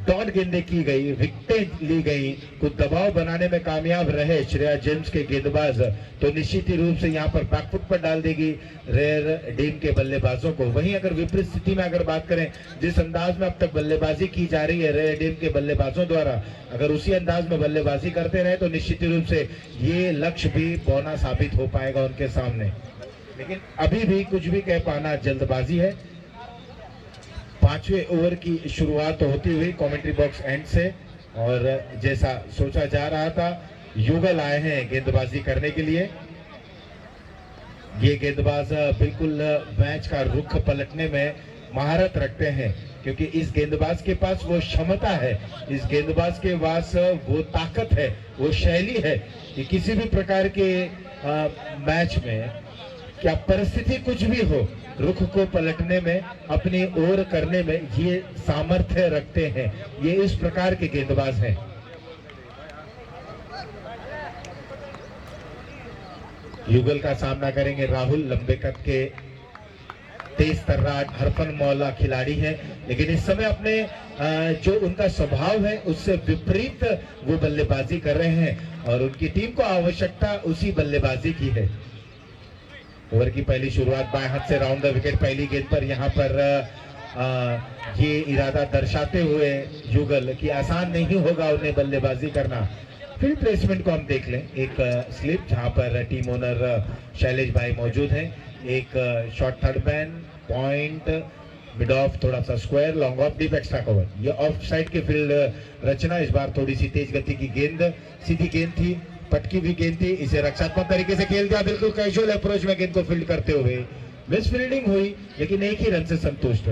डॉट गेंदें की गई, विकेटें ली गई, कुछ दबाव बनाने में कामयाब रहे श्रेया जेम्स के गेंदबाज, तो निश्चित ही रूप से यहाँ पर बैकफुट पर डाल देगी रेयर डीम के बल्लेबाजों को। वहीं अगर विपरीत स्थिति में अगर बात करें, जिस अंदाज में अब तक बल्लेबाजी की जा रही है रेयर डीम के बल्लेबाजों द्वारा, अगर उसी अंदाज में बल्लेबाजी करते रहे तो निश्चित ही रूप से ये लक्ष्य भी बौना साबित हो पाएगा उनके सामने। लेकिन अभी भी कुछ भी कह पाना जल्दबाजी है। 5वें ओवर की शुरुआत होती हुई कमेंट्री बॉक्स एंड से, और जैसा सोचा जा रहा था युगल आए हैं गेंदबाजी करने के लिए। ये गेंदबाज बिल्कुल मैच का रुख पलटने में महारत रखते हैं, क्योंकि इस गेंदबाज के पास वो क्षमता है, इस गेंदबाज के पास वो ताकत है, वो शैली है कि किसी भी प्रकार के मैच में क्या परिस्थिति कुछ भी हो, रुख को पलटने में, अपनी ओर करने में ये सामर्थ्य रखते हैं। ये इस प्रकार के गेंदबाज हैं। युगल का सामना करेंगे राहुल, लंबे कद के तेज तर्रार हरफन मौला खिलाड़ी हैं, लेकिन इस समय अपने जो उनका स्वभाव है उससे विपरीत वो बल्लेबाजी कर रहे हैं और उनकी टीम को आवश्यकता उसी बल्लेबाजी की है। ओवर की पहली शुरुआत बाएं हाथ से राउंड द विकेट पहली गेंद पर यहाँ पर ये इरादा दर्शाते हुए युगल कि आसान नहीं होगा उन्हें बल्लेबाजी करना। फील्ड प्लेसमेंट को हम देख लें, एक स्लिप जहां पर टीम ओनर शैलेश भाई मौजूद हैं, एक short third man, point, mid of, थोड़ा सा square, long off, deep extra cover. ये ऑफ साइड की फील्ड रचना। इस बार थोड़ी सी तेज गति की गेंद, सीधी गेंद थी, पटकी भी गेंद थी, इसे रक्षात्मक तरीके से खेल दिया, बिल्कुल कैजुअल अप्रोच में गेंद को फील्ड करते हुए। मिस फील्डिंग हुई लेकिन एक ही रन से संतुष्ट।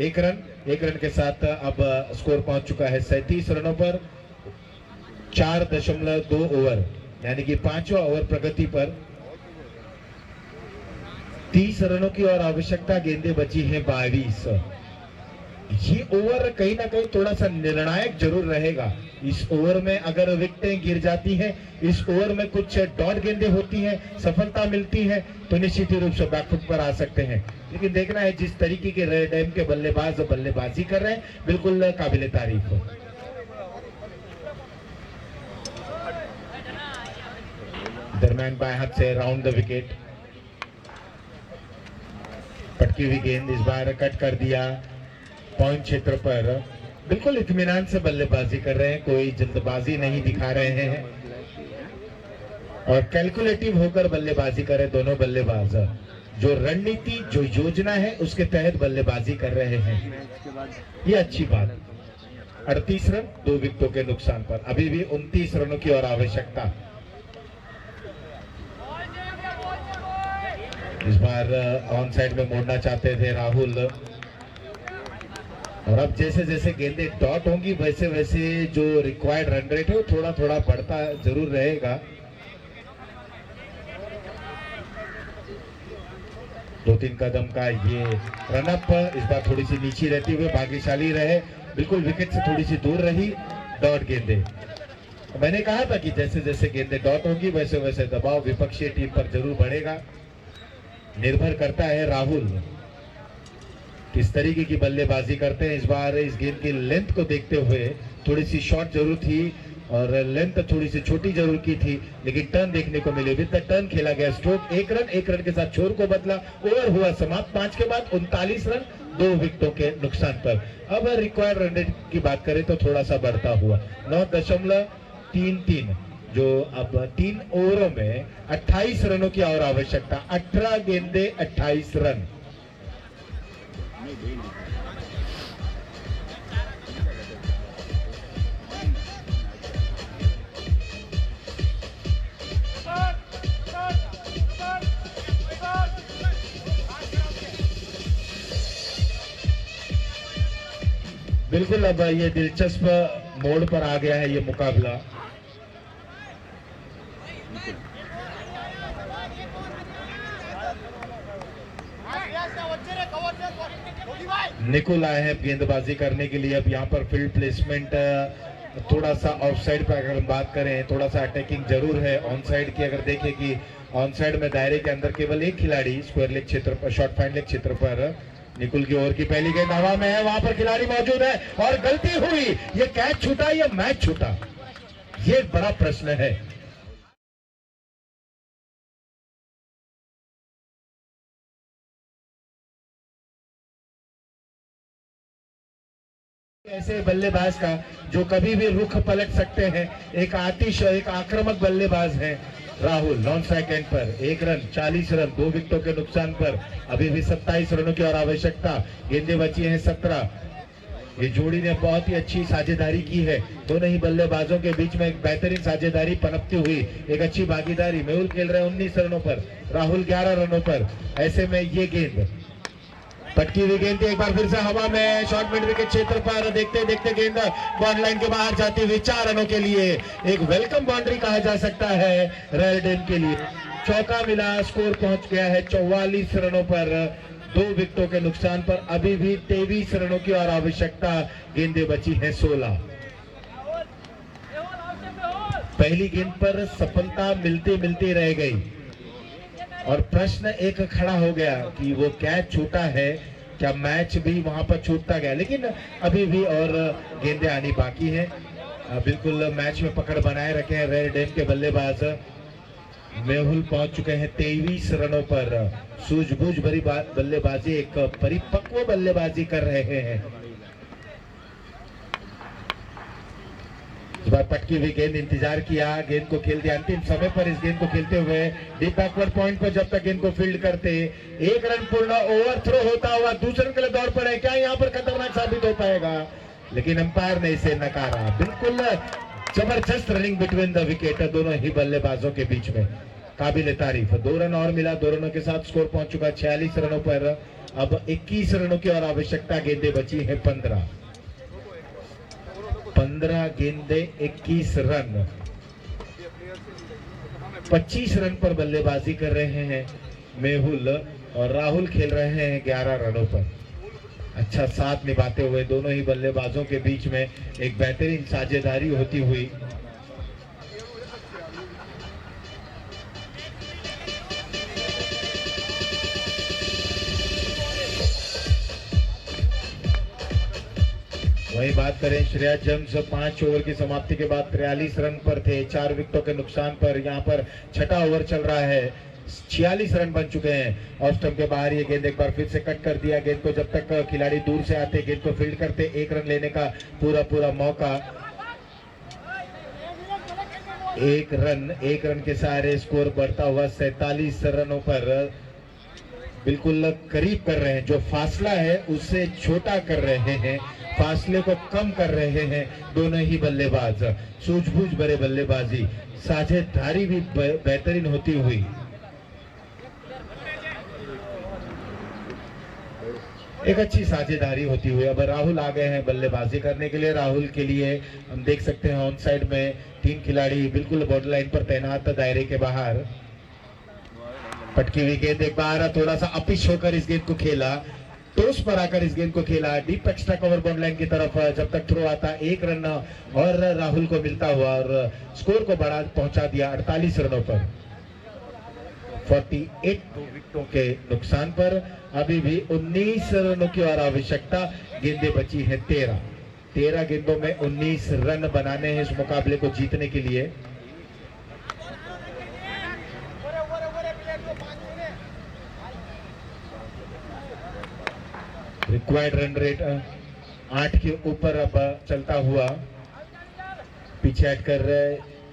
एक रन के साथ अब स्कोर पहुंच चुका है 37 रनों पर। 4.2 ओवर यानी कि 5वां ओवर प्रगति पर 30 रनों की और आवश्यकता, गेंदें बची हैं 22। ये ओवर कहीं ना कहीं थोड़ा सा निर्णायक जरूर रहेगा। इस ओवर में अगर विकेटें गिर जाती हैं, इस ओवर में कुछ डॉट गेंदें होती हैं, सफलता मिलती है तो निश्चित रूप से बैकफुट पर आ सकते हैं। लेकिन देखना है जिस तरीके के रेड डैम के बल्लेबाज बल्लेबाजी कर रहे हैं, बिल्कुल काबिले तारीफ हो। दरम्यान बाएं हाथ से राउंड द विकेट, पटकी हुई गेंद इस बार कट कर दिया पॉइंट क्षेत्र पर। बिल्कुल इत्मीनान से बल्लेबाजी कर रहे हैं, कोई जल्दबाजी नहीं दिखा रहे हैं और कैलकुलेटिव होकर बल्लेबाजी कर रहे दोनों बल्लेबाज। जो रणनीति, जो योजना है उसके तहत बल्लेबाजी कर रहे हैं, ये अच्छी बात। 38 रन 2 विकेटों के नुकसान पर, अभी भी 29 रनों की और आवश्यकता। इस बार ऑन साइड में मोड़ना चाहते थे राहुल, और अब जैसे जैसे गेंदें डॉट होंगी वैसे वैसे जो रिक्वायर्ड रन रेट है वो थोड़ा थोड़ा बढ़ता जरूर रहेगा। 2-3 कदम का ये रनअप, इस बार थोड़ी सी नीचे रहते हुए भाग्यशाली रहे, बिल्कुल विकेट से थोड़ी सी दूर रही डॉट गेंदें। मैंने कहा था कि जैसे जैसे गेंदें डॉट होंगी वैसे वैसे दबाव विपक्षी टीम पर जरूर बढ़ेगा। निर्भर करता है राहुल किस तरीके की बल्लेबाजी करते हैं। इस बार इस गेंद की लेंथ को देखते हुए थोड़ी सी शॉर्ट जरूर थी और लेंथ थोड़ी सी छोटी जरूर की थी, लेकिन टर्न देखने को मिले। विद द टर्न खेला गया स्ट्रोक, एक रन के साथ छोर को बदला, ओवर हुआ समाप्त। 5 के बाद 39 रन 2 विकेटों के नुकसान पर। अब रिक्वायर्ड रन रेट की बात करें तो थोड़ा सा बढ़ता हुआ 9.33 जो अब 3 ओवरों में 28 रनों की और आवश्यकता। 18 गेंदे 28 रन। बिल्कुल अब ये दिलचस्प मोड़ पर आ गया है ये मुकाबला। निकुल आए हैं गेंदबाजी करने के लिए। अब यहाँ पर फील्ड प्लेसमेंट थोड़ा सा ऑफ साइड पर अगर हम बात करें, थोड़ा सा अटैकिंग जरूर है। ऑन साइड की अगर देखें कि ऑन साइड में दायरे के अंदर केवल एक खिलाड़ी स्क्वायर लेग क्षेत्र पर, शॉर्ट फाइन लेग क्षेत्र पर। निकुल की ओवर की पहली गेंद हवा में है, वहां पर खिलाड़ी मौजूद है और गलती हुई। ये कैच छूटा या मैच छूटा, ये एक बड़ा प्रश्न है। ऐसे बल्लेबाज का जो कभी भी रुख पलट सकते हैं, एक आतिश, एक आक्रामक बल्लेबाज है राहुल। नॉन स्ट्राइक एंड पर 1 रन 40 रन 2 विकेटों के नुकसान पर अभी भी 27 रनों की और आवश्यकता। गेंदें बची हैं 17। ये जोड़ी ने बहुत ही अच्छी साझेदारी की है। दोनों ही बल्लेबाजों के बीच में एक बेहतरीन साझेदारी पनपती हुई, एक अच्छी भागीदारी। मेहुल खेल रहे हैं 19 रनों पर, राहुल 11 रनों पर। ऐसे में ये गेंद पटकी हुई गेंद एक बार फिर से हवा में, शॉर्ट मिड विकेट क्षेत्र पर। देखते देखते गेंद बॉर्डर लाइन के बाहर जाती हुई 4 रनों के लिए एक वेलकम बाउंड्री कहा जा सकता है रेडन के लिए। चौका मिला, स्कोर पहुंच गया है 44 रनों पर 2 विकेटों के नुकसान पर। अभी भी 23 रनों की और आवश्यकता। गेंदें बची है 16। पहली गेंद पर सफलता मिलती मिलती रह गई और प्रश्न एक खड़ा हो गया कि वो कैच छूटा है, क्या मैच भी वहां पर छूटता गया। लेकिन अभी भी और गेंदें आनी बाकी हैं। बिल्कुल मैच में पकड़ बनाए रखे हैं रेड डैम के बल्लेबाज। मेहुल पहुंच चुके हैं 23 रनों पर। सूझबूझ भरी बल्लेबाजी, एक परिपक्व बल्लेबाजी कर रहे हैं। इस बार पटकी हुई गेंद, इंतजार किया, गेंद को खेल दिया अंतिम समय पर। इस गेंद को खेलते हुए डीप बैकवर्ड पॉइंट पर जब तक गेंद को फील्ड करते, 1 रन पूर्ण ओवर थ्रो होता हुआ दूसरे के लिए दौड़ पड़े। क्या यहाँ पर खतरनाक साबित हो पाएगा, लेकिन अंपायर ने इसे नकारा। बिल्कुल जबरदस्त रनिंग बिटवीन द विकेट दोनों ही बल्लेबाजों के बीच में, काबिल तारीफ। 2 रन और मिला, 2 रनों के साथ स्कोर पहुंच चुका 46 रनों पर। अब 21 रनों की और आवश्यकता। गेंदें बची है 15 गेंदे 21 रन। 25 रन पर बल्लेबाजी कर रहे हैं मेहुल और राहुल खेल रहे हैं 11 रनों पर। अच्छा साथ निभाते हुए दोनों ही बल्लेबाजों के बीच में एक बेहतरीन साझेदारी होती हुई। वही बात करें श्रेयस जेम्स 5 ओवर की समाप्ति के बाद 43 रन पर थे, 4 विकेटों के नुकसान पर। यहाँ पर 6वां ओवर चल रहा है, 46 रन बन चुके हैं। ऑफ स्टंप के बाहर ये गेंद एक बार फिर से कट कर दिया। गेंद को जब तक खिलाड़ी दूर से आते, गेंद को फील्ड करते, 1 रन लेने का पूरा मौका। 1 रन के सहारे स्कोर बढ़ता हुआ 47 रनों पर बिल्कुल करीब कर रहे हैं। जो फासला है उससे छोटा कर रहे हैं, फासले को कम कर रहे हैं दोनों ही बल्लेबाज। सूझबूझ भरे बल्लेबाजी, साझेदारी भी बेहतरीन होती हुई। एक अच्छी साझेदारी होती हुई। अब राहुल आ गए हैं बल्लेबाजी करने के लिए। राहुल के लिए हम देख सकते हैं ऑन साइड में 3 खिलाड़ी बिल्कुल बॉर्डर लाइन पर तैनात, दायरे के बाहर। पटकी हुई गेंद एक बार थोड़ा सा अपिश होकर इस गेंद को खेला, टोस पर आकर इस गेंद को खेला deep extra cover border line की तरफ। जब तक थ्रो आता, 1 रन और राहुल को मिलता हुआ और स्कोर को बढ़ा पहुंचा दिया 48 रनों पर। 48 विकेटों के नुकसान पर अभी भी 19 रनों की और आवश्यकता। गेंदें बची है 13 गेंदों में 19 रन बनाने हैं इस मुकाबले को जीतने के लिए। रिक्वायर्ड रन रेट 8 के ऊपर अब चलता हुआ पीछे हटकर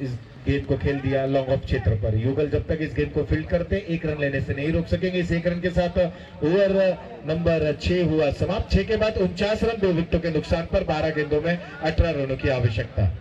इस गेंद को खेल दिया लॉन्ग ऑफ क्षेत्र पर। युगल जब तक इस गेंद को फील्ड करते 1 रन लेने से नहीं रोक सकेंगे। इस 1 रन के साथ ओवर नंबर 6 हुआ समाप्त। 6 के बाद 49 रन 2 विकेटों के नुकसान पर 12 गेंदों में 18 रनों की आवश्यकता।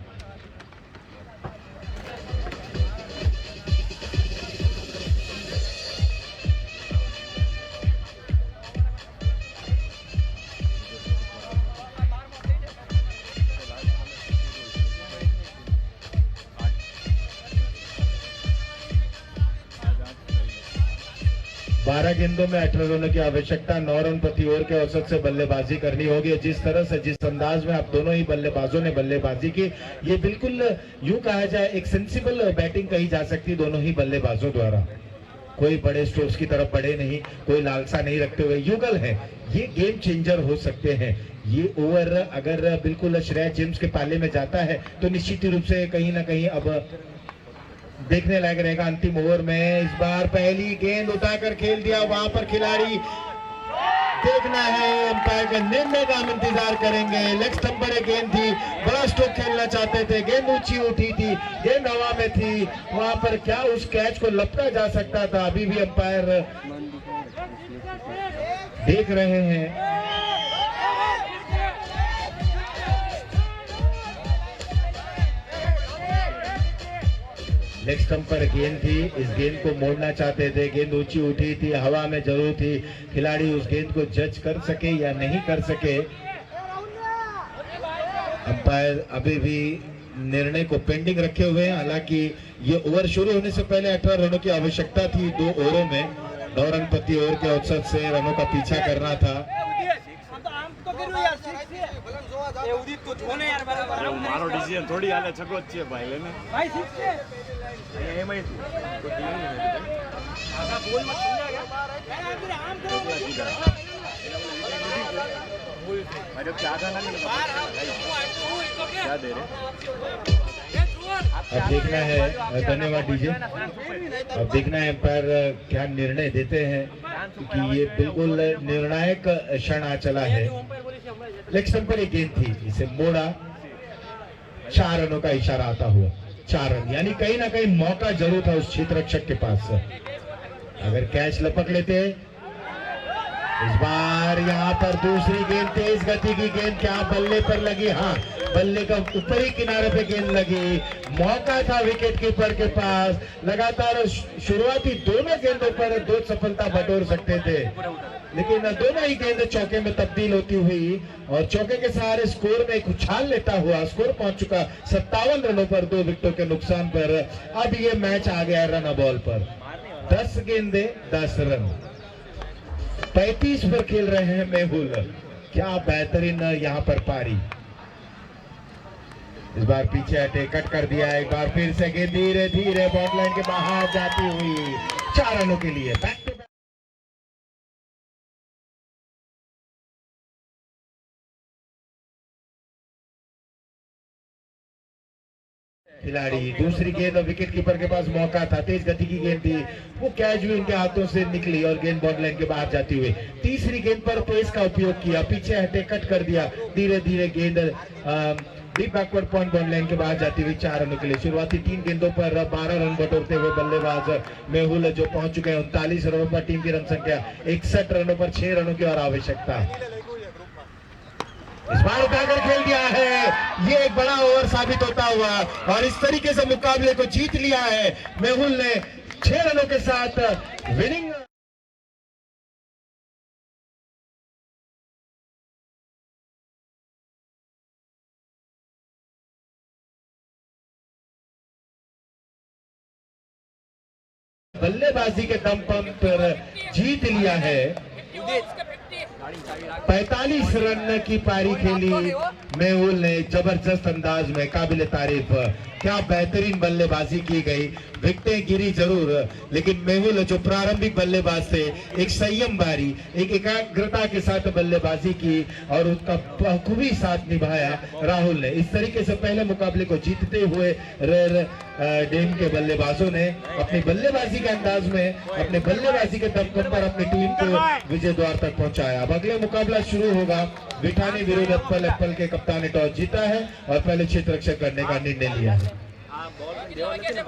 बारह गेंदों में 18 रनों की आवश्यकता। 9 रन प्रति ओवर के औसत से बल्लेबाजी करनी होगी। जिस तरह से जिस अंदाज में आप दोनों ही बल्लेबाजों ने बल्लेबाजी की, ये बिल्कुल यूं कहा जाए एक सेंसिबल बैटिंग कही जा सकती दोनों ही बल्लेबाजों द्वारा। कोई बड़े स्ट्रोक्स की तरफ बढ़े नहीं, कोई लालसा नहीं रखते हुए युगल है, ये गेम चेंजर हो सकते हैं। ये ओवर अगर बिल्कुल श्रेयस जेम्स के पाले में जाता है तो निश्चित रूप से कहीं ना कहीं अब देखने लायक रहेगा। अंतिम ओवर में इस बार पहली गेंद उठाकर खेल दिया, वहां पर खिलाड़ी देखना है अंपायर का निर्णय का हम इंतजार करेंगे। लेग स्टंप पर एक गेंद थी, बड़ा स्ट्रोक खेलना चाहते थे, गेंद ऊंची उठी थी, गेंद हवा में थी, वहां पर क्या उस कैच को लपटा जा सकता था, अभी भी अंपायर देख रहे हैं। लेग स्टंप पर गेंद थी, इस गेंद को मोड़ना चाहते थे, गेंद ऊंची उठी थी, हवा में जरूर थी, खिलाड़ी उस गेंद को जज कर सके या नहीं कर सके, अंपायर अभी भी निर्णय को पेंडिंग रखे हुए हैं। हालांकि ये ओवर शुरू होने से पहले 18 रनों की आवश्यकता थी। 2 ओवरों में 9 रन प्रति ओवर के औसत से रनों का पीछा करना था। मारो डिसीजन थोड़ी हाले छको જ છે ભાઈ લેને ભાઈ ઠીક છે એમાં તો ડીલ નહીં આખા બોલ માં સમજા ગયા આમ કરો भाई जब ज्यादा ना मिले क्या दे रहे। अब देखना है, धन्यवाद डीजे, अब देखना है अंपायर क्या निर्णय देते हैं, क्योंकि ये बिल्कुल निर्णायक क्षण आ चला है। लेग स्टंप पर एक गेंद थी, इसे मोड़ा, 4 रनों का इशारा आता हुआ, 4 रन, यानी कहीं ना कहीं मौका जरूर था उस क्षेत्र रक्षक के पास। अगर कैच लपक लेते। इस बार यहाँ पर दूसरी गेंद, तेज गति की गेंद, क्या बल्ले पर लगी? हाँ, बल्ले का ऊपरी किनारे पे गेंद लगी, मौका था विकेट कीपर के पास। लगातार शुरुआती दोनों गेंदों पर 2 सफलता बटोर सकते थे, लेकिन दोनों ही गेंद चौके में तब्दील होती हुई और चौके के सहारे स्कोर में एक उछाल लेता हुआ स्कोर पहुंच चुका 57 रनों पर 2 विकेटों के नुकसान पर। अब ये मैच आ गया रन बॉल पर। 10 गेंदे 10 रन, 35 पर खेल रहे हैं मेहुल। क्या बेहतरीन यहाँ पर पारी। इस बार पीछे हटे, कट कर दिया, एक बार फिर से गेंद धीरे धीरे बॉल लाइन के बाहर जाती हुई 4 रनों के लिए। बैक टू बैक खिलाड़ी, दूसरी गेंद और विकेट कीपर के पास मौका था, तेज गति की गेंद थी, वो कैच भी उनके हाथों से निकली और गेंद बॉल लाइन के बाहर जाती हुई। तीसरी गेंद पर पेस का उपयोग किया, पीछे हटे, कट कर दिया, धीरे धीरे गेंद deep backward point ball line के बाहर जाती हुई 4 रनों के लिए। शुरुआती 3 गेंदों पर 12 रन बटोरते हुए बल्लेबाज मेहुल जो पहुंच चुके हैं 39 रनों पर। टीम की रन संख्या 61 रनों पर, 6 रनों की और आवश्यकता। इस बार उठाकर खेल दिया है, ये एक बड़ा ओवर साबित होता हुआ और इस तरीके से मुकाबले को जीत लिया है मेहुल ने 6 रनों के साथ विनिंग। बल्लेबाजी के दम पर जीत लिया है। 45 रन की पारी खेली मेहुल ने, जबरदस्त अंदाज में, काबिल तारीफ। क्या बेहतरीन बल्लेबाजी की गई, विकेटें गिरी जरूर, लेकिन मेहुल जो प्रारंभिक बल्लेबाज थे, एक संयम बारी, एक एकाग्रता के साथ बल्लेबाजी की और उसका बखूबी साथ निभाया राहुल ने। इस तरीके से पहले मुकाबले को जीतते हुए रेयर डेम के बल्लेबाजों ने अपनी बल्लेबाजी के अंदाज में, अपने बल्लेबाजी के दमखम पर अपनी टीम को विजय द्वार तक पहुंचाया। अब अगला मुकाबला शुरू होगा। विठानी विरुद्ध एप्पल के कप्तान ने टॉस जीता है और पहले क्षेत्र रक्षक करने का निर्णय लिया है। આ બોલ દેવા નથી ને